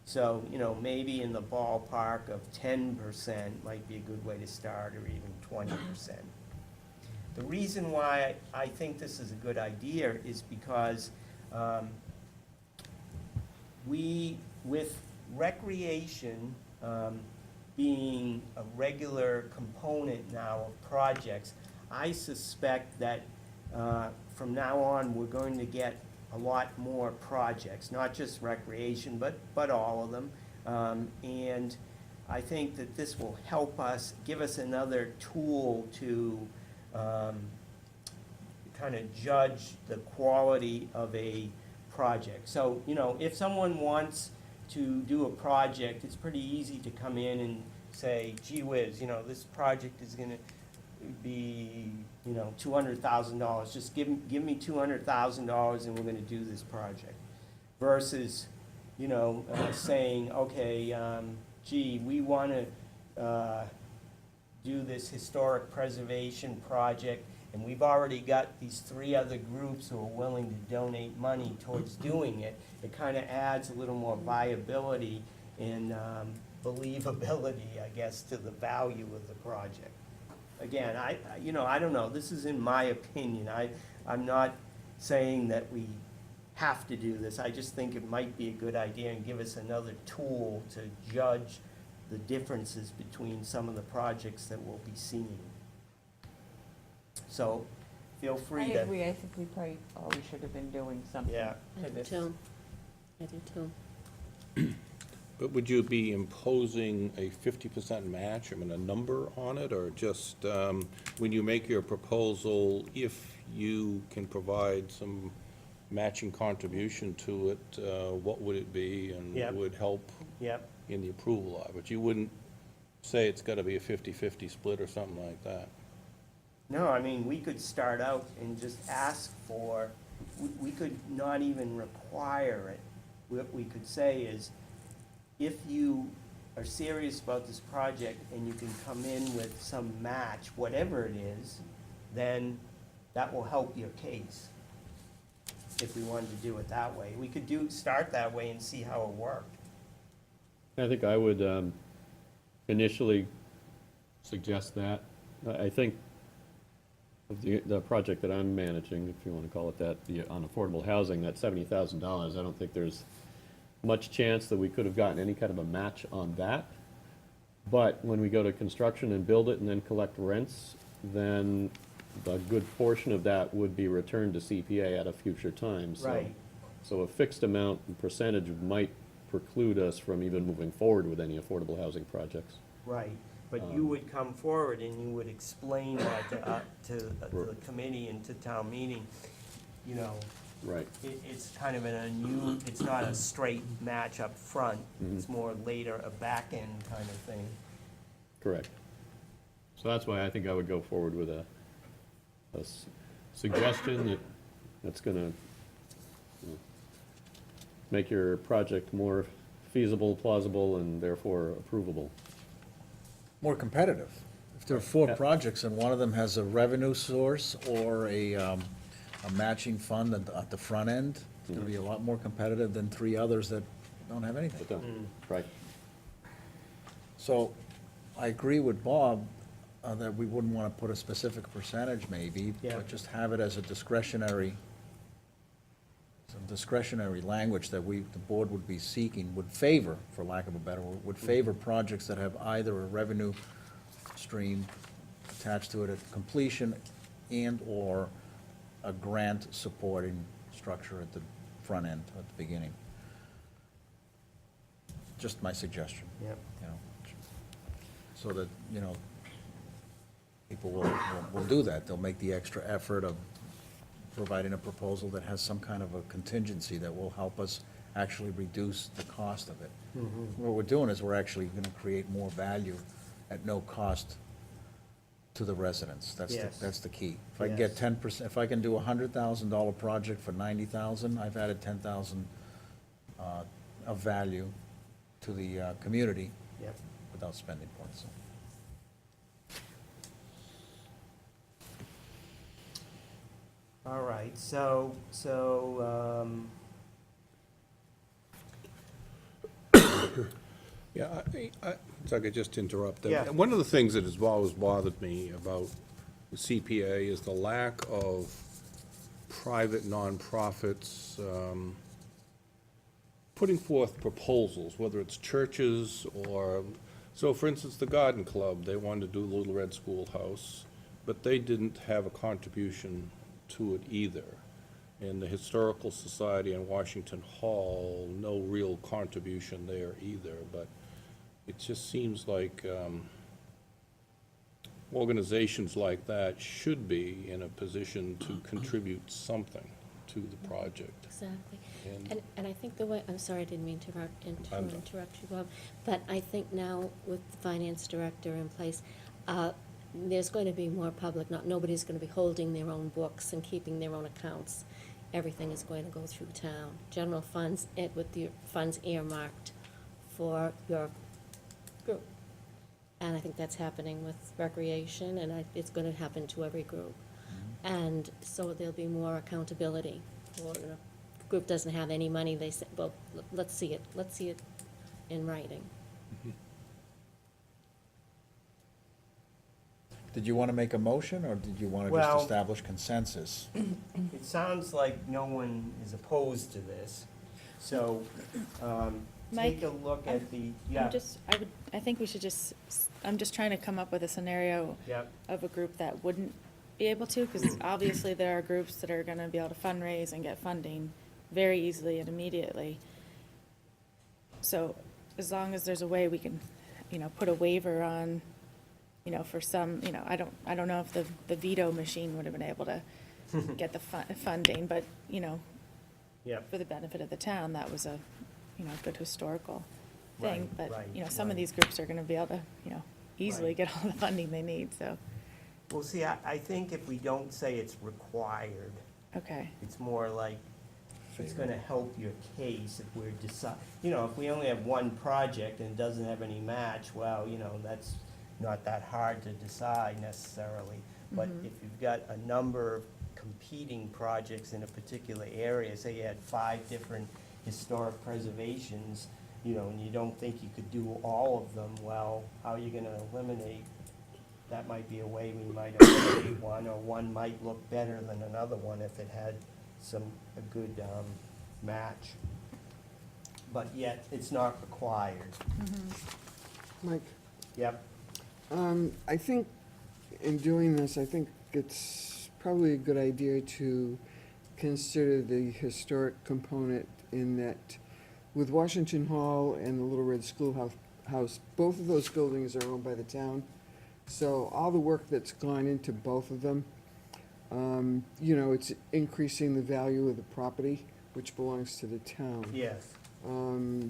Speaker 2: So, maybe in the ballpark of 10% might be a good way to start, or even 20%. The reason why I think this is a good idea is because with recreation being a regular component now of projects, I suspect that from now on, we're going to get a lot more projects, not just recreation, but all of them. And I think that this will help us, give us another tool to kind of judge the quality of a project. So, you know, if someone wants to do a project, it's pretty easy to come in and say, gee whiz, you know, this project is gonna be, you know, $200,000. Just give me $200,000 and we're gonna do this project. Versus, you know, saying, okay, gee, we wanna do this historic preservation project, and we've already got these 3 other groups who are willing to donate money towards doing it. It kind of adds a little more viability and believability, I guess, to the value of the project. Again, you know, I don't know, this is in my opinion. I'm not saying that we have to do this. I just think it might be a good idea and give us another tool to judge the differences between some of the projects that we'll be seeing. So, feel
Speaker 4: I
Speaker 2: free to.
Speaker 4: agree, I think we probably always should have been doing something.
Speaker 2: Yeah.
Speaker 3: I do too. I do too.
Speaker 5: But would you be imposing a 50% match, I mean, a number on it, or just, when you make your proposal, if you can provide some matching contribution to it, what would it be, and
Speaker 2: Yep.
Speaker 5: would help
Speaker 2: Yep.
Speaker 5: in the approval of it? You wouldn't say it's gotta be a 50-50 split or something like that.
Speaker 2: No, I mean, we could start out and just ask for, we could not even require it. What we could say is, if you are serious about this project and you can come in with some match, whatever it is, then that will help your case. If we wanted to do it that way. We could start that way and see how it worked.
Speaker 1: I think I would initially suggest that. I think of the project that I'm managing, if you want to call it that, on affordable housing, that $70,000, I don't think there's much chance that we could have gotten any kind of a match on that. But when we go to construction and build it and then collect rents, then a good portion of that would be returned to CPA at a future time. So-
Speaker 2: Right.
Speaker 1: So a fixed amount and percentage might preclude us from even moving forward with any affordable housing projects.
Speaker 2: Right, but you would come forward and you would explain that to the committee and to town meeting, you know,
Speaker 1: Right.
Speaker 2: it's kind of it's not a straight match up front. It's more later, a back end kind of thing.
Speaker 1: Correct. So that's why I think I would go forward with a suggestion that's gonna make your project more feasible, plausible, and therefore approvable.
Speaker 6: More competitive. If there are 4
Speaker 1: Yeah.
Speaker 6: projects and one of them has a revenue source or a matching fund at the front end, it'll be a lot more competitive than 3 others that don't have anything.
Speaker 1: But don't- Right.
Speaker 6: So I agree with Bob that we wouldn't want to put a specific percentage maybe,
Speaker 2: Yeah.
Speaker 6: but just have it as a discretionary, some discretionary language that the board would be seeking, would favor, for lack of a better word, would favor projects that have either a revenue stream attached to it at completion and/or a grant supporting structure at the front end, at the beginning. Just my suggestion.
Speaker 2: Yep.
Speaker 6: You know, so that, you know, people will do that. They'll make the extra effort of providing a proposal that has some kind of a contingency that will help us actually reduce the cost of it. What we're doing is we're actually gonna create more value at no cost to the residents.
Speaker 2: Yes.
Speaker 6: That's the key. If I can get
Speaker 2: Yes.
Speaker 6: 10%, if I can do a $100,000 project for 90,000, I've added 10,000 of value to the community
Speaker 2: Yep.
Speaker 6: without spending points.
Speaker 2: All right, so,
Speaker 5: Yeah, if I could just interrupt.
Speaker 2: Yeah.
Speaker 5: One of the things that has always bothered me about the CPA is the lack of private nonprofits putting forth proposals, whether it's churches or, so for instance, the Garden Club, they wanted to do Little Red Schoolhouse, but they didn't have a contribution to it either. And the Historical Society in Washington Hall, no real contribution there either, but it just seems like organizations like that should be in a position to contribute something to the project.
Speaker 3: Exactly.
Speaker 5: And-
Speaker 3: And I think the way, I'm sorry, I didn't mean to
Speaker 5: I'm done.
Speaker 3: interrupt you, Bob, but I think now with the finance director in place, there's going to be more public, nobody's going to be holding their own books and keeping their own accounts. Everything is going to go through town. General funds, with the funds earmarked for your group. And I think that's happening with recreation, and it's going to happen to every group. And so there'll be more accountability. Or, if a group doesn't have any money, they say, well, let's see it in writing.
Speaker 6: Did you want to make a motion, or did you want to
Speaker 2: Well-
Speaker 6: just establish consensus?
Speaker 2: It sounds like no one is opposed to this, so,
Speaker 7: Mike,
Speaker 2: take a look at the, yeah,
Speaker 7: I think we should just, I'm just trying to come up with a scenario
Speaker 2: yep,
Speaker 7: of a group that wouldn't be able to, because obviously there are groups that are gonna be able to fundraise and get funding very easily and immediately. So as long as there's a way we can, put a waiver on, for some, I don't know if the veto machine would have been able to get the funding, but,
Speaker 2: yep,
Speaker 7: for the benefit of the town, that was a, good historical thing.
Speaker 2: Right,
Speaker 7: But,
Speaker 2: right,
Speaker 7: some of
Speaker 2: right.
Speaker 7: these groups are gonna be able to, easily
Speaker 2: Right.
Speaker 7: get all the funding they need, so,
Speaker 2: well, see, I think if we don't say it's required,
Speaker 7: okay.
Speaker 2: it's more like, it's gonna help your case if we're if we only have one project and it doesn't have any match, well, that's not that hard to decide necessarily. But if you've got a number of competing projects in a particular area, say you had 5 different historic preservations, and you don't think you could do all of them, well, how are you gonna eliminate? That might be a way we might eliminate one, or one might look better than another one if it had a good match. But yet, it's not required.
Speaker 9: Mike,
Speaker 2: Yep,
Speaker 9: I think in doing this, I think it's probably a good idea to consider the historic component in that with Washington Hall and the Little Red Schoolhouse, both of those buildings are owned by the town. So all the work that's gone into both of them, it's increasing the value of the property, which belongs to the town.
Speaker 2: yes.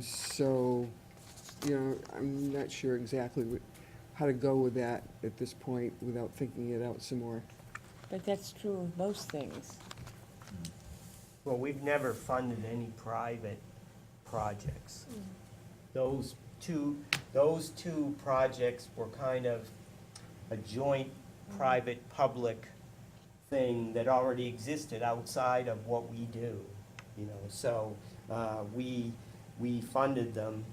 Speaker 9: So, I'm not sure exactly how to go with that at this point without thinking it out some more.
Speaker 4: But that's true of most things.
Speaker 2: Well, we've never funded any private projects. Those two projects were kind of a joint private-public thing that already existed outside of what we do, so, we funded them.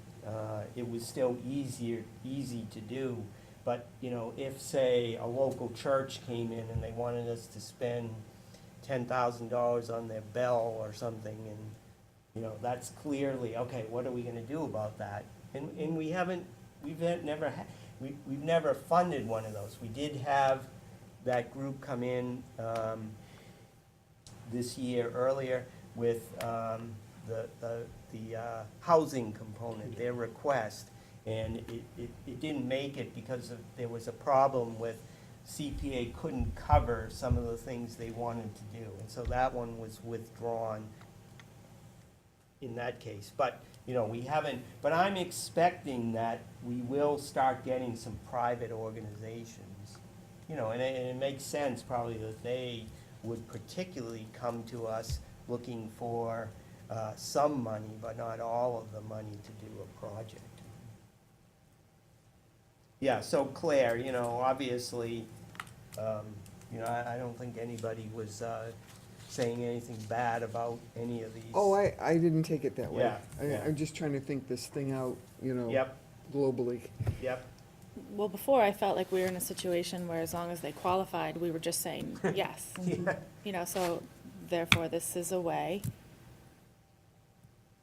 Speaker 2: It was still easy to do, but, if, say, a local church came in and they wanted us to spend $10,000 on their bell or something, and, that's clearly, okay, what are we gonna do about that? And we've never funded one of those. We did have that group come in, this year earlier with, the housing component, their request, and it didn't make it because there was a problem with CPA couldn't cover some of the things they wanted to do, and so that one was withdrawn in that case. But, we haven't, but I'm expecting that we will start getting some private organizations, and it makes sense probably that they would particularly come to us looking for some money, but not all of the money to do a project. Yeah, so Claire, obviously, I don't think anybody was saying anything bad about any of these.
Speaker 9: Oh, I didn't take it that way.
Speaker 2: Yeah, yeah.
Speaker 9: I'm just trying to think this thing out,
Speaker 2: Yep,
Speaker 9: globally.
Speaker 2: yep.
Speaker 7: Well, before I felt like we were in a situation where as long as they qualified, we were just saying yes. You know, so therefore this is a way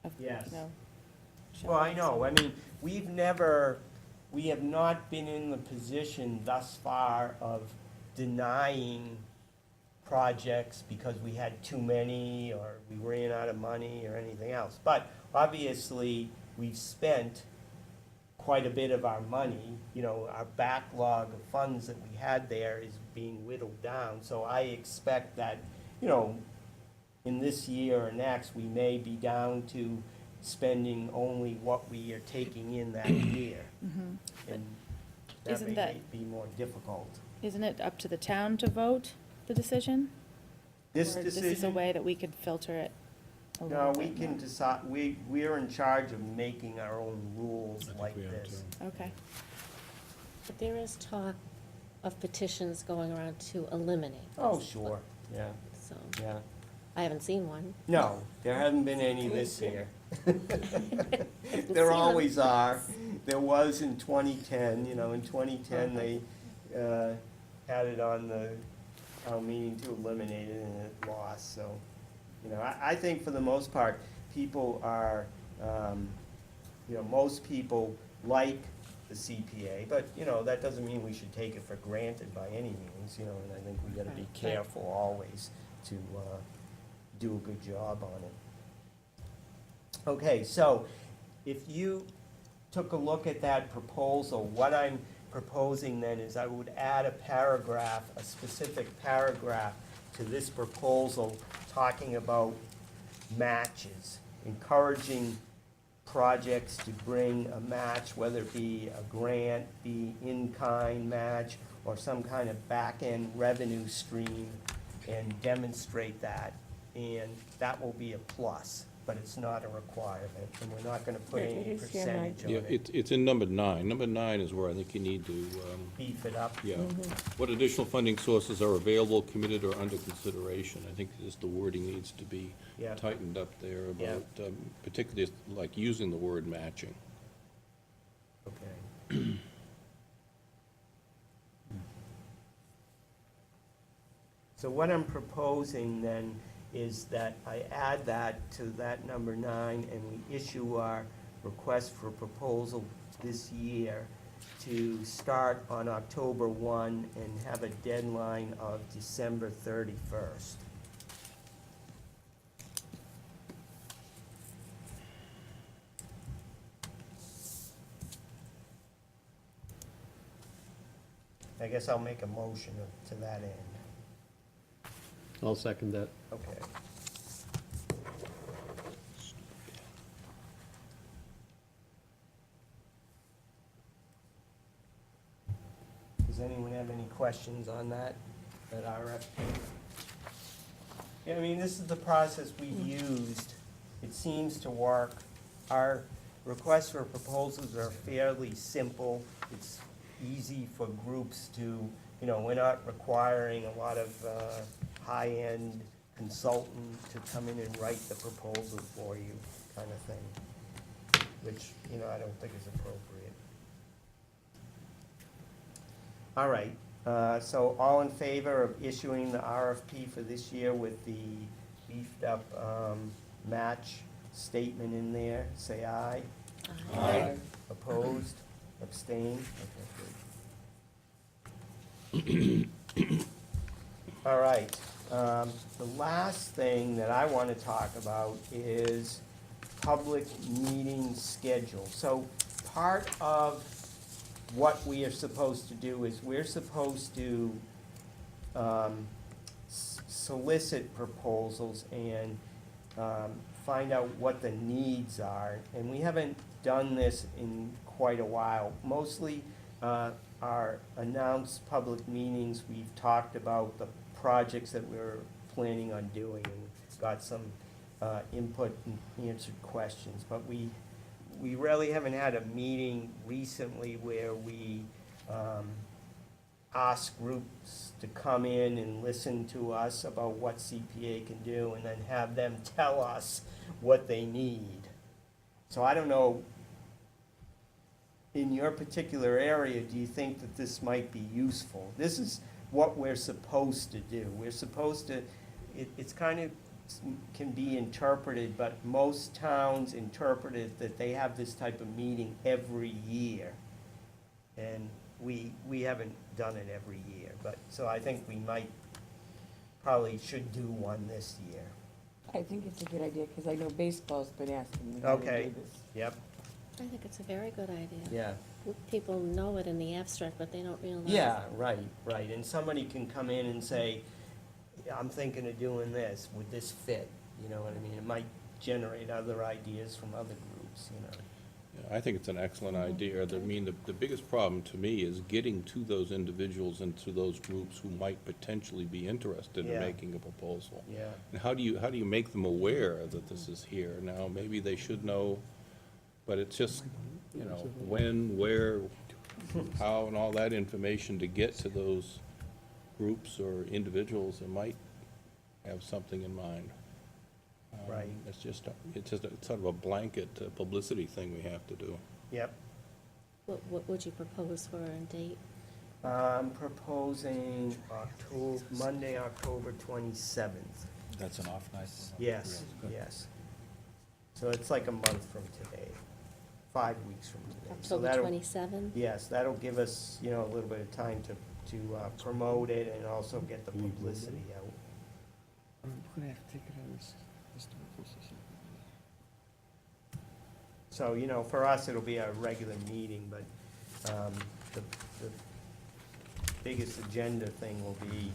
Speaker 7: of,
Speaker 2: Yes.
Speaker 7: you know.
Speaker 2: Well, I
Speaker 7: showing
Speaker 2: know, I mean, we have not been in the position thus far of denying projects because we had too many, or we ran out of money, or anything else. But obviously, we've spent quite a bit of our money, you know, our backlog of funds that we had there is being whittled down. So I expect that, you know, in this year or next, we may be down to spending only what we are taking in that year. And that
Speaker 7: Isn't
Speaker 2: may
Speaker 7: that-
Speaker 2: be more difficult.
Speaker 7: Isn't it up to the town to vote the decision?
Speaker 2: This
Speaker 7: Or this is a
Speaker 2: decision,
Speaker 7: way that we could filter it a
Speaker 2: no,
Speaker 7: little
Speaker 2: we
Speaker 7: bit
Speaker 2: can
Speaker 7: more?
Speaker 2: decide, we're in charge of making our own rules like
Speaker 5: we are
Speaker 2: this.
Speaker 7: Okay.
Speaker 3: But there is talk of petitions going around to eliminate
Speaker 2: Oh,
Speaker 3: this,
Speaker 2: sure, yeah,
Speaker 3: so,
Speaker 2: yeah.
Speaker 3: I haven't seen one.
Speaker 2: No, there haven't been any this year.
Speaker 3: Haven't seen
Speaker 2: There
Speaker 3: them.
Speaker 2: always are. There was in 2010, you know, in 2010, they had it on the town meeting to eliminate it, and it lost, so, you know, I think for the most part, people are, you know, most people like the CPA, but, you know, that doesn't mean we should take it for granted by any means, you know, and I think we gotta be
Speaker 3: Right.
Speaker 2: careful always to do a good job on it. Okay, so if you took a look at that proposal, what I'm proposing then is I would add a paragraph, a specific paragraph to this proposal talking about matches, encouraging projects to bring a match, whether it be a grant, be in-kind match, or some kind of back-end revenue stream, and demonstrate that. And that will be a plus, but it's not a requirement, and we're not gonna put
Speaker 9: It
Speaker 2: any
Speaker 9: is here, Mike.
Speaker 2: percentage on
Speaker 5: Yeah,
Speaker 2: it.
Speaker 5: it's in number 9. Number 9 is where I think you need to,
Speaker 2: Beef it up.
Speaker 5: yeah.
Speaker 2: Mm-hmm.
Speaker 5: What additional funding sources are available, committed, or under consideration? I think just the wording needs to be
Speaker 2: Yeah.
Speaker 5: tightened up there
Speaker 2: Yeah.
Speaker 5: about, particularly like using the word matching.
Speaker 2: Okay. So what I'm proposing then is that I add that to that number 9, and we issue our request for proposal this year to start on October 1 and have a deadline of December 31st. I guess I'll make a motion to that end.
Speaker 1: I'll second that.
Speaker 2: Okay. Does anyone have any questions on that RFP? Yeah, I mean, this is the process we've used. It seems to work. Our requests for proposals are fairly simple. It's easy for groups to, you know, we're not requiring a lot of high-end consultant to come in and write the proposal for you, kind of thing, which, you know, I don't think is appropriate. All right, so all in favor of issuing the RFP for this year with the beefed-up match statement in there, say aye.
Speaker 3: Aye.
Speaker 2: Opposed? Abstained? Okay, good. All right, the last thing that I want to talk about is public meeting schedule. So part of what we are supposed to do is we're supposed to solicit proposals and find out what the needs are. And we haven't done this in quite a while. Mostly our announced public meetings, we've talked about the projects that we're planning on doing and got some input and answered questions. But we really haven't had a meeting recently where we ask groups to come in and listen to us about what CPA can do and then have them tell us what they need. So I don't know, in your particular area, do you think that this might be useful? This is what we're supposed to do. We're supposed to, it's kind of, can be interpreted, but most towns interpret it that they have this type of meeting every year. And we haven't done it every year, but, so I think we probably should do one this year.
Speaker 4: I think it's a good idea, because I know baseball's been asking me to
Speaker 2: Okay.
Speaker 4: do this.
Speaker 2: Yep,
Speaker 3: I think it's a very good idea.
Speaker 2: yeah.
Speaker 3: People know it in the abstract, but they don't realize.
Speaker 2: Yeah, right, right, and somebody can come in and say, I'm thinking of doing this, would this fit? You know what I mean? It might generate other ideas from other groups, you know?
Speaker 5: Yeah, I think it's an excellent idea. I mean, the biggest problem to me is getting to those individuals and to those groups who might potentially be interested in
Speaker 2: Yeah.
Speaker 5: making a proposal.
Speaker 2: Yeah,
Speaker 5: And how do you make them aware that this is here? Now, maybe they should know, but it's just, you know, when, where, how, and all that information to get to those groups or individuals that might have something in mind.
Speaker 2: Right.
Speaker 5: It's just sort of a blanket publicity thing we have to do.
Speaker 2: yep.
Speaker 3: What would you propose for a date?
Speaker 2: I'm proposing Monday, October 27th.
Speaker 6: That's an off night.
Speaker 2: Yes,
Speaker 6: Good.
Speaker 2: yes. So it's like a month from today, 5 weeks from today. So
Speaker 3: October
Speaker 2: that'll-
Speaker 3: 27?
Speaker 2: Yes, that'll give us, you know, a little bit of time to promote it and also get the publicity out.
Speaker 9: I'm gonna have to take it out of this historical society.
Speaker 2: So, you know, for us, it'll be a regular meeting, but the biggest agenda thing will be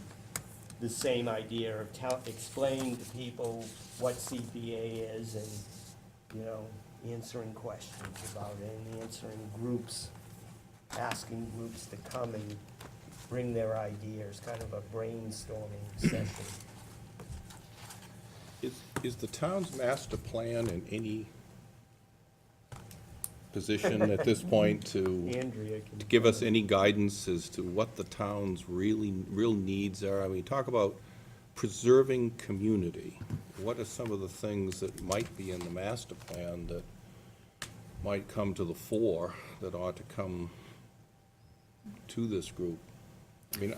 Speaker 2: the same idea of explaining to people what CPA is and, you know, answering questions about it and answering groups, asking groups to come and bring their ideas, kind of a brainstorming session.
Speaker 5: Is the town's master plan in any position at this point to
Speaker 2: Andrea can.
Speaker 5: give us any guidance as to what the town's real needs are? I mean, talk about preserving community. What are some of the things that might be in the master plan that might come to the fore that ought to come to this group? I mean,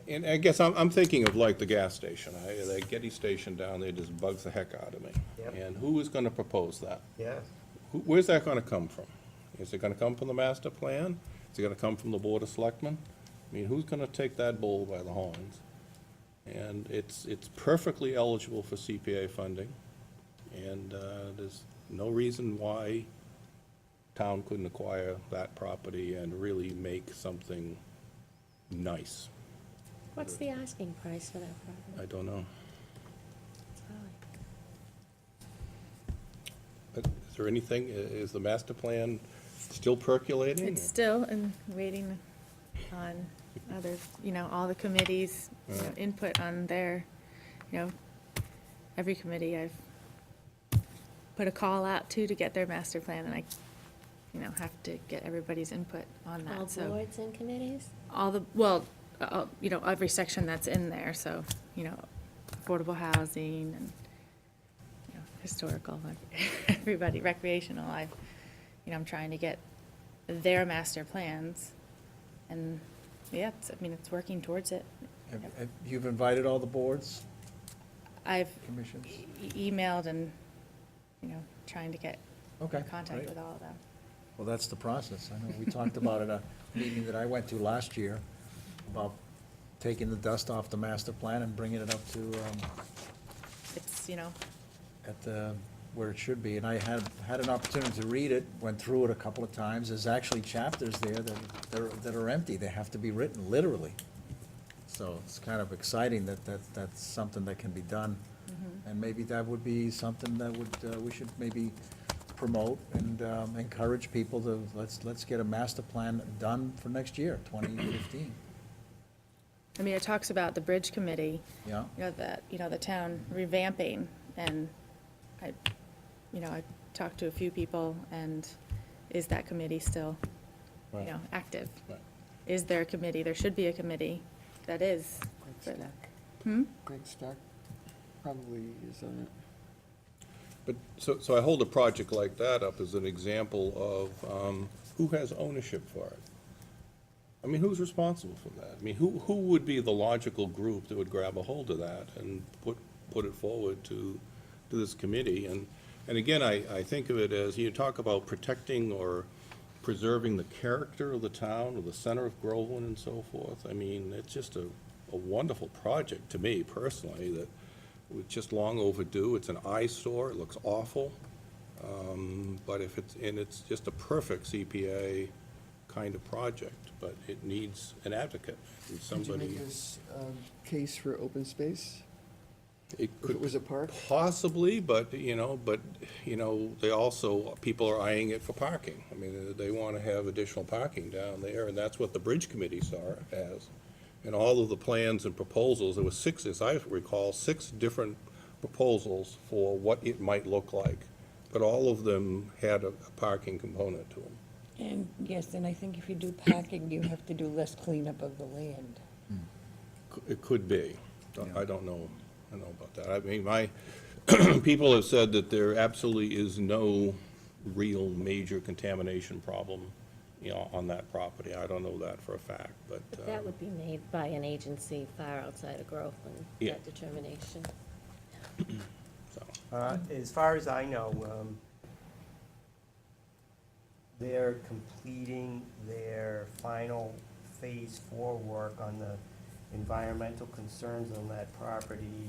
Speaker 5: and I guess I'm thinking of like the gas station. The Getty station down there just bugs the heck out of me.
Speaker 2: Yep.
Speaker 5: And who is gonna propose that?
Speaker 2: Yeah,
Speaker 5: Where's that gonna come from? Is it gonna come from the master plan? Is it gonna come from the Board of Selectmen? I mean, who's gonna take that bull by the horns? And it's perfectly eligible for CPA funding, and there's no reason why town couldn't acquire that property and really make something nice.
Speaker 3: What's the asking price for that property?
Speaker 5: I don't know.
Speaker 3: It's high.
Speaker 5: But is there anything, is the master plan still percolating?
Speaker 7: It's still in waiting on other, you know, all the committees, you know,
Speaker 5: Right.
Speaker 7: input on their, you know, every committee I've put a call out to get their master plan, and I, you know, have to get everybody's input on
Speaker 3: All
Speaker 7: that, so.
Speaker 3: boards and committees?
Speaker 7: All the, well, you know, every section that's in there, so, you know, affordable housing and, you know, historical, like, everybody, recreational, I'm trying to get their master plans, and, yeah, it's working towards it.
Speaker 6: You've invited all the boards,
Speaker 7: I've
Speaker 6: commissions?
Speaker 7: emailed and, you know, trying to get
Speaker 6: Okay,
Speaker 7: in contact
Speaker 6: great.
Speaker 7: with all of them.
Speaker 6: Well, that's the process. I know we talked about it at a meeting that I went to last year, about taking the dust off the master plan and bringing it up to,
Speaker 7: It's, you know,
Speaker 6: at the, where it should be. And I had an opportunity to read it, went through it a couple of times. There's actually chapters there that are empty. They have to be written, literally. So it's kind of exciting that's something that can be done. And maybe that would be something that we should maybe promote and encourage people to, let's get a master plan done for next year, 2015.
Speaker 7: I mean, it talks about the bridge committee,
Speaker 6: Yeah?
Speaker 7: the town revamping, and I talked to a few people, and is that committee still,
Speaker 5: Right.
Speaker 7: active?
Speaker 5: Right.
Speaker 7: Is there a committee? There should be a committee that is.
Speaker 9: Greg Stark. Greg Stark probably is on it.
Speaker 5: But, so I hold a project like that up as an example of who has ownership for it. I mean, who's responsible for that? I mean, who would be the logical group that would grab a hold of that and put it forward to this committee? And again, I think of it as, you talk about protecting or preserving the character of the town, or the center of Groveland and so forth. I mean, it's just a wonderful project to me personally, that was just long overdue. It's an eyesore, it looks awful. But it's just a perfect CPA kind of project, but it needs an advocate, and
Speaker 9: Could you
Speaker 5: somebody.
Speaker 9: make this case for open space?
Speaker 5: It
Speaker 9: If it was a park?
Speaker 5: Possibly, but, they also, people are eyeing it for parking. I mean, they want to have additional parking down there, and that's what the Bridge Committee saw it as. And all of the plans and proposals, there were six, as I recall, 6 different proposals for what it might look like. But all of them had a parking component to them.
Speaker 4: And yes, and I think if you do parking, you have to do less cleanup of the land.
Speaker 5: It could be. I don't know about that. I mean, people have said that there absolutely is no real major contamination problem, on that property. I don't know that for a fact, but.
Speaker 3: But that would be made by an agency far outside of Groveland,
Speaker 5: Yeah.
Speaker 3: that determination.
Speaker 5: So,
Speaker 2: As far as I know, they're completing their final Phase 4 work on the environmental concerns on that property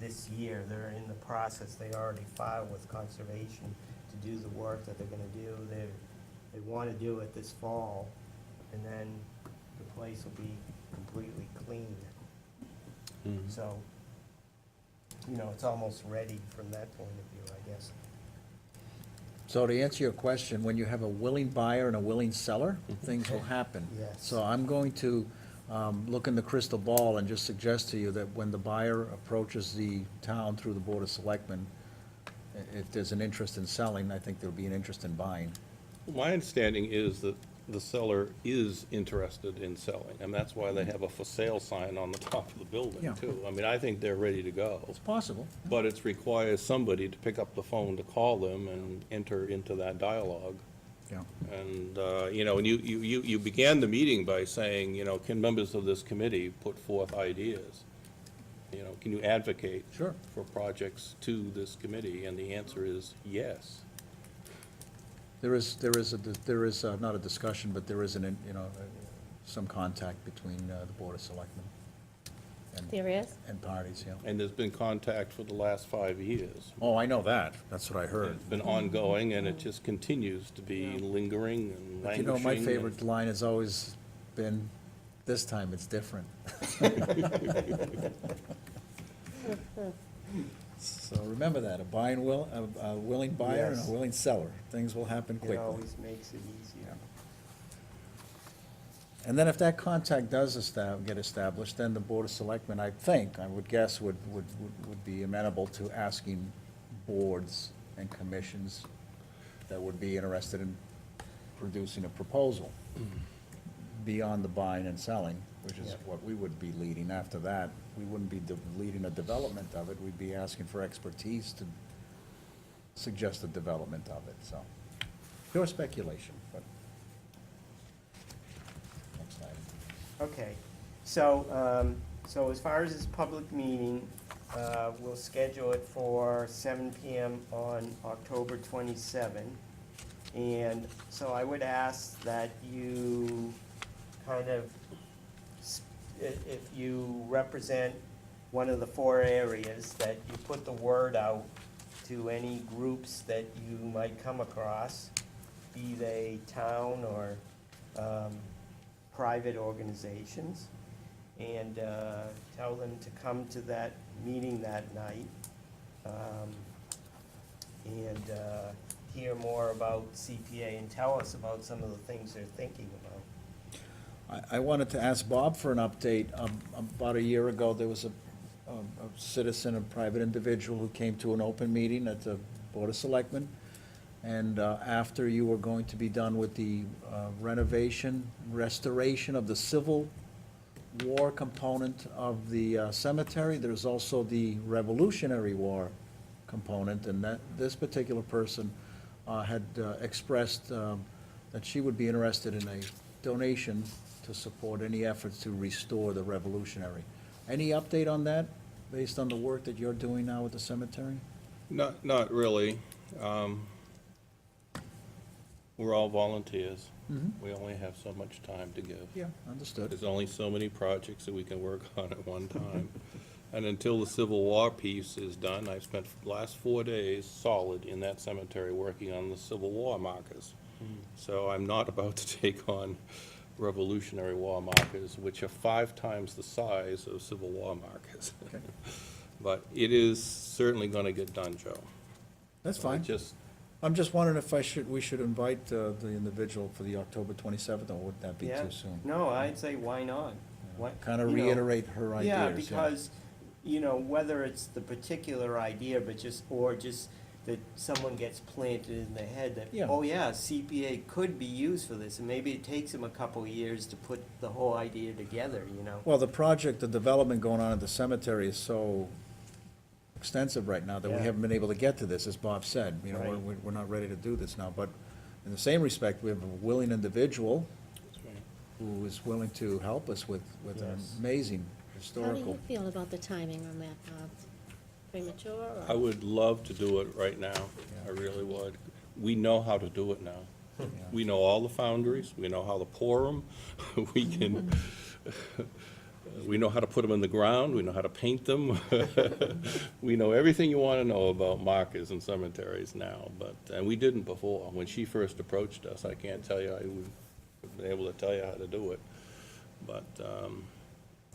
Speaker 2: this year. They're in the process, they already filed with conservation to do the work that they're gonna do. They wanna do it this fall, and then the place will be completely clean. So, it's almost ready from that point of view, I guess.
Speaker 6: So to answer your question, when you have a willing buyer and a willing seller, things will happen.
Speaker 2: Yes.
Speaker 6: So I'm going to look in the crystal ball and just suggest to you that when the buyer approaches the town through the Board of Selectmen, if there's an interest in selling, I think there'll be an interest in buying.
Speaker 5: my understanding is that the seller is interested in selling, and that's why they have a for sale sign on the top of the building,
Speaker 6: Yeah.
Speaker 5: too. I mean, I think they're ready to go.
Speaker 6: It's possible.
Speaker 5: But it requires somebody to pick up the phone to call them and enter into that dialogue.
Speaker 6: Yeah.
Speaker 5: And, and you began the meeting by saying, can members of this committee put forth ideas? Can you advocate?
Speaker 6: Sure.
Speaker 5: For projects to this committee? And the answer is yes.
Speaker 6: There is not a discussion, but there is some contact between the Board of Selectmen
Speaker 3: There is?
Speaker 6: and parties, yeah.
Speaker 5: And there's been contact for the last 5 years.
Speaker 6: Oh, I know that. That's what I heard.
Speaker 5: It's been ongoing, and it just continues to be lingering and
Speaker 6: But
Speaker 5: languishing.
Speaker 6: my favorite line has always been, "This time it's different." So remember that, a willing buyer and
Speaker 2: Yes.
Speaker 6: a willing seller. Things will happen
Speaker 2: It
Speaker 6: quickly.
Speaker 2: always makes it easier.
Speaker 6: And then if that contact does get established, then the Board of Selectmen, I would guess, would be amenable to asking boards and commissions that would be interested in producing a proposal beyond the buying and selling, which is
Speaker 2: Yeah.
Speaker 6: what we would be leading. After that, we wouldn't be leading a development of it, we'd be asking for expertise to suggest the development of it, so. Pure speculation, but. Next item.
Speaker 2: Okay, so as far as this public meeting, we'll schedule it for 7 PM on October 27. And so I would ask that you kind of, if you represent one of the 4 areas, that you put the word out to any groups that you might come across, be they town or private organizations, and tell them to come to that meeting that night, and hear more about CPA and tell us about some of the things they're thinking about.
Speaker 6: I wanted to ask Bob for an update. About a year ago, there was a citizen, a private individual who came to an open meeting at the Board of Selectmen. And after you were going to be done with the restoration of the Civil War component of the cemetery, there's also the Revolutionary War component, and that, this particular person had expressed that she would be interested in a donation to support any efforts to restore the Revolutionary. Any update on that, based on the work that you're doing now with the cemetery?
Speaker 5: Not really. We're all volunteers. We only have so much time to give.
Speaker 6: Yeah, understood.
Speaker 5: There's only so many projects that we can work on at one time. And until the Civil War piece is done, I've spent the last 4 days solid in that cemetery working on the Civil War markers. So I'm not about to take on Revolutionary War markers, which are 5 times the size of Civil War markers.
Speaker 6: Okay.
Speaker 5: But it is certainly gonna get done, Joe.
Speaker 6: That's
Speaker 5: I
Speaker 6: fine.
Speaker 5: just,
Speaker 6: I'm just wondering if we should invite the individual for the October 27th, or would that be
Speaker 2: Yeah.
Speaker 6: too soon?
Speaker 2: No, I'd say why not? Why-
Speaker 6: Kind of
Speaker 2: you know,
Speaker 6: reiterate her ideas.
Speaker 2: Yeah, because, you know, whether it's the particular idea, but just, or just that someone gets planted in the head that,
Speaker 6: Yeah.
Speaker 2: oh yeah, CPA could be used for this, and maybe it takes them a couple of years to put the whole idea together, you know?
Speaker 6: Well, the project, the development going on at the cemetery is so extensive right now that we
Speaker 2: Yeah.
Speaker 6: haven't been able to get to this, as Bob said. You know,
Speaker 2: Right.
Speaker 6: we're not ready to do this now, but in the same respect, we have a willing individual who is willing to help us with an
Speaker 2: Yes.
Speaker 6: amazing
Speaker 3: How do
Speaker 6: historical.
Speaker 3: you feel about the timing on that, Bob? Premature or?
Speaker 5: I would love to do it right now. I really would. We know how to do it now. We know all the foundries, we know how to pour them, we can, we know how to put them in the ground, we know how to paint them. We know everything you want to know about markers and cemeteries now, and we didn't before. When she first approached us, I can't tell you, I would have been able to tell you how to do it. But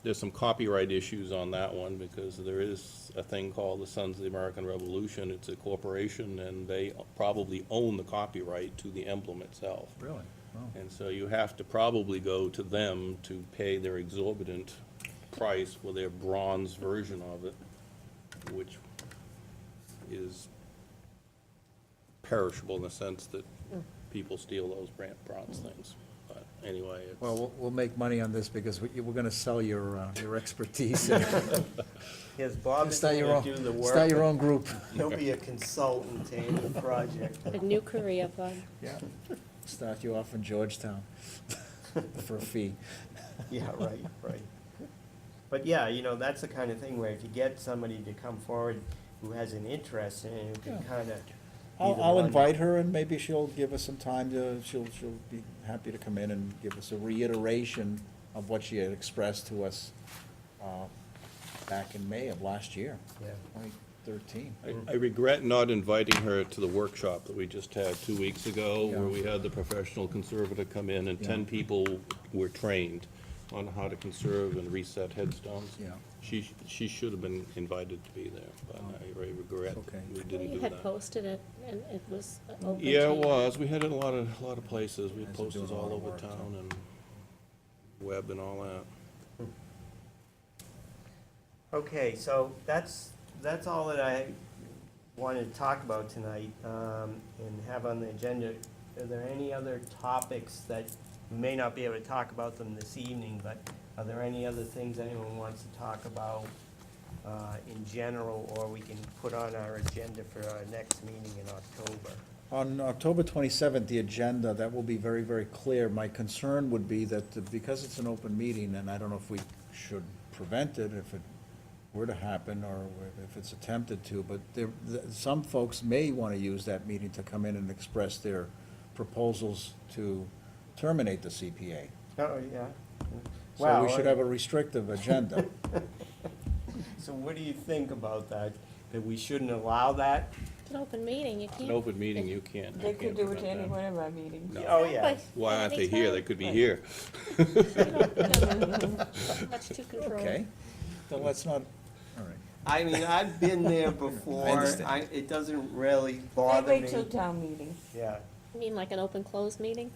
Speaker 5: there's some copyright issues on that one, because there is a thing called the Sons of the American Revolution. It's a corporation, and they probably own the copyright to the emblem itself.
Speaker 6: Really? Wow.
Speaker 5: And so you have to probably go to them to pay their exorbitant price for their bronze version of it, which is perishable in the sense that people steal those bronze things. But anyway, it's.
Speaker 6: Well, we'll make money on this because we're gonna sell your expertise.
Speaker 2: Yes, Bob is
Speaker 6: Start your
Speaker 2: gonna
Speaker 6: own,
Speaker 2: do the work.
Speaker 6: start your
Speaker 2: but
Speaker 6: own group.
Speaker 2: He'll be a consultant to any project.
Speaker 3: A new career, Bob.
Speaker 6: Yeah. Start you off in Georgetown for a fee.
Speaker 2: Yeah, right. But yeah, you know, that's the kind of thing where if you get somebody to come forward who has an interest in it, who can
Speaker 6: Yeah.
Speaker 2: kind of.
Speaker 6: I'll invite her, and maybe she'll give us some time she'll be happy to come in and give us a reiteration of what she had expressed to us back in May of last year,
Speaker 2: Yeah.
Speaker 6: 2013.
Speaker 5: I regret not inviting her to the workshop that we just had 2 weeks ago, where
Speaker 6: Yeah.
Speaker 5: we had the professional conservator come in, and 10
Speaker 6: Yeah.
Speaker 5: people were trained on how to conserve and reset headstones.
Speaker 6: Yeah.
Speaker 5: She should have been invited to be there, but I regret
Speaker 6: Okay.
Speaker 5: we didn't do
Speaker 3: You had
Speaker 5: that.
Speaker 3: posted it, and it was open to
Speaker 5: Yeah, it
Speaker 3: you.
Speaker 5: was. We had it in a lot of places. We had
Speaker 6: Guys are doing
Speaker 5: posters
Speaker 6: a lot
Speaker 5: all
Speaker 6: of
Speaker 5: over
Speaker 6: work, so.
Speaker 5: town and web and all that.
Speaker 2: Okay, so that's all that I wanted to talk about tonight, and have on the agenda. Are there any other topics that, we may not be able to talk about them this evening, but are there any other things anyone wants to talk about, in general, or we can put on our agenda for our next meeting in October?
Speaker 6: On October 27th, the agenda, that will be very, very clear. My concern would be that because it's an open meeting, and I don't know if we should prevent it if it were to happen, or if it's attempted to, but some folks may want to use that meeting to come in and express their proposals to terminate the CPA.
Speaker 2: Oh, yeah.
Speaker 6: So we should have a restrictive agenda.
Speaker 2: So what do you think about that? That we shouldn't allow that?
Speaker 3: It's an open meeting, you can't.
Speaker 5: An open meeting, you can't.
Speaker 4: They
Speaker 5: you
Speaker 4: could
Speaker 5: can't
Speaker 4: do it to
Speaker 5: prevent
Speaker 4: any
Speaker 5: that.
Speaker 4: one of our meetings.
Speaker 2: Oh, yeah.
Speaker 3: Exactly.
Speaker 5: Why aren't they here? They could be here.
Speaker 3: Much to control.
Speaker 6: Okay, then let's not, all right.
Speaker 2: I mean, I've been there before.
Speaker 6: understand.
Speaker 2: It doesn't really
Speaker 4: They
Speaker 2: bother
Speaker 4: wait
Speaker 2: me.
Speaker 4: till town meeting.
Speaker 2: Yeah.
Speaker 3: You mean like an open-closed meeting?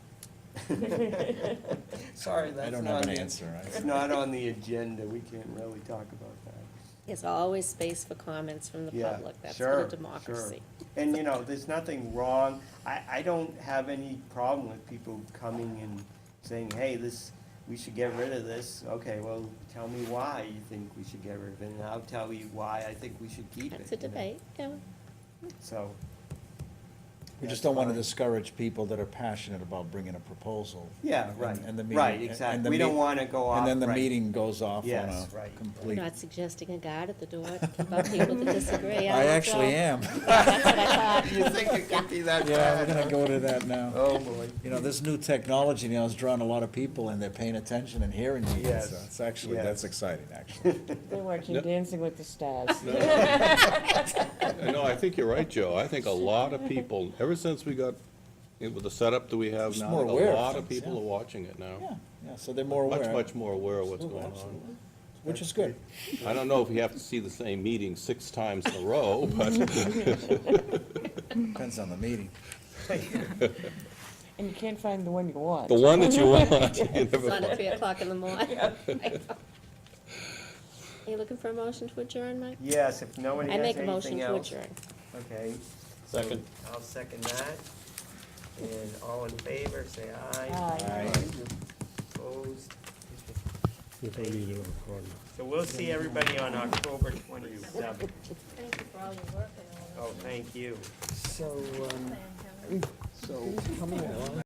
Speaker 2: Sorry,
Speaker 6: I
Speaker 2: that's
Speaker 6: don't
Speaker 2: not,
Speaker 6: have an
Speaker 2: the-
Speaker 6: answer.
Speaker 2: it's not on the agenda. We can't really talk about that.
Speaker 3: There's always space for comments from the
Speaker 2: Yeah,
Speaker 3: public. That's
Speaker 2: sure,
Speaker 3: what a democracy.
Speaker 2: And, you know, there's nothing wrong. I don't have any problem with people coming and saying, hey, we should get rid of this. Okay, well, tell me why you think we should get rid of it, and I'll tell you why I think we should keep it.
Speaker 3: That's a
Speaker 2: you know?
Speaker 3: debate, yeah.
Speaker 2: So,
Speaker 6: We just
Speaker 2: That's
Speaker 6: don't want to
Speaker 2: fine.
Speaker 6: discourage people that are passionate about bringing a proposal.
Speaker 2: yeah, right,
Speaker 6: And the meeting.
Speaker 2: right,
Speaker 6: and
Speaker 2: exactly.
Speaker 6: the
Speaker 2: We don't
Speaker 6: meet-
Speaker 2: want to go off,
Speaker 6: And then the
Speaker 2: right.
Speaker 6: meeting goes off on
Speaker 2: Yes,
Speaker 6: a
Speaker 2: right.
Speaker 3: We're
Speaker 6: complete.
Speaker 3: not suggesting a guard at the door to keep out people that disagree.
Speaker 6: I actually am.
Speaker 3: That's what I thought.
Speaker 2: You think it could be that
Speaker 6: Yeah,
Speaker 2: bad?
Speaker 6: we're gonna go to that now.
Speaker 2: Oh, boy.
Speaker 6: You know, this new technology now is drawing a lot of people and they're paying attention and hearing you.
Speaker 2: Yes,
Speaker 6: So it's actually,
Speaker 2: yes.
Speaker 6: that's exciting, actually.
Speaker 4: They're watching
Speaker 5: Yep.
Speaker 4: Dancing with the Stars.
Speaker 5: No, I think you're right, Joe. I think a lot of people, ever since we got, with the setup that we have
Speaker 6: Just
Speaker 5: now,
Speaker 6: more
Speaker 5: I think
Speaker 6: aware
Speaker 5: a
Speaker 6: of
Speaker 5: lot of
Speaker 6: things,
Speaker 5: people
Speaker 6: yeah.
Speaker 5: are watching it now.
Speaker 6: Yeah, yeah, so they're more aware.
Speaker 5: Much more aware of what's
Speaker 6: Absolutely,
Speaker 5: going on.
Speaker 6: absolutely. Which is good.
Speaker 5: I don't know if you have to see the same meeting 6 times in a row, but
Speaker 6: Depends on the meeting.
Speaker 4: And you can't find the one you want.
Speaker 5: the one that you want, you
Speaker 3: It's
Speaker 5: never
Speaker 3: on at
Speaker 5: find.
Speaker 3: 3 o'clock in the morning. Are you looking for a motion to adjourn, Mike?
Speaker 2: Yes, if nobody
Speaker 3: I
Speaker 2: has
Speaker 3: make a motion
Speaker 2: anything
Speaker 3: to
Speaker 2: else.
Speaker 3: adjourn.
Speaker 2: Okay. So
Speaker 1: Second.
Speaker 2: I'll second that. And all in favor, say aye.
Speaker 4: Aye.
Speaker 2: Opposed?
Speaker 8: If I need it recorded.
Speaker 2: So we'll see everybody on October 27th.
Speaker 3: Thank you for all your work and all
Speaker 2: Oh, thank you.
Speaker 9: So, so coming along.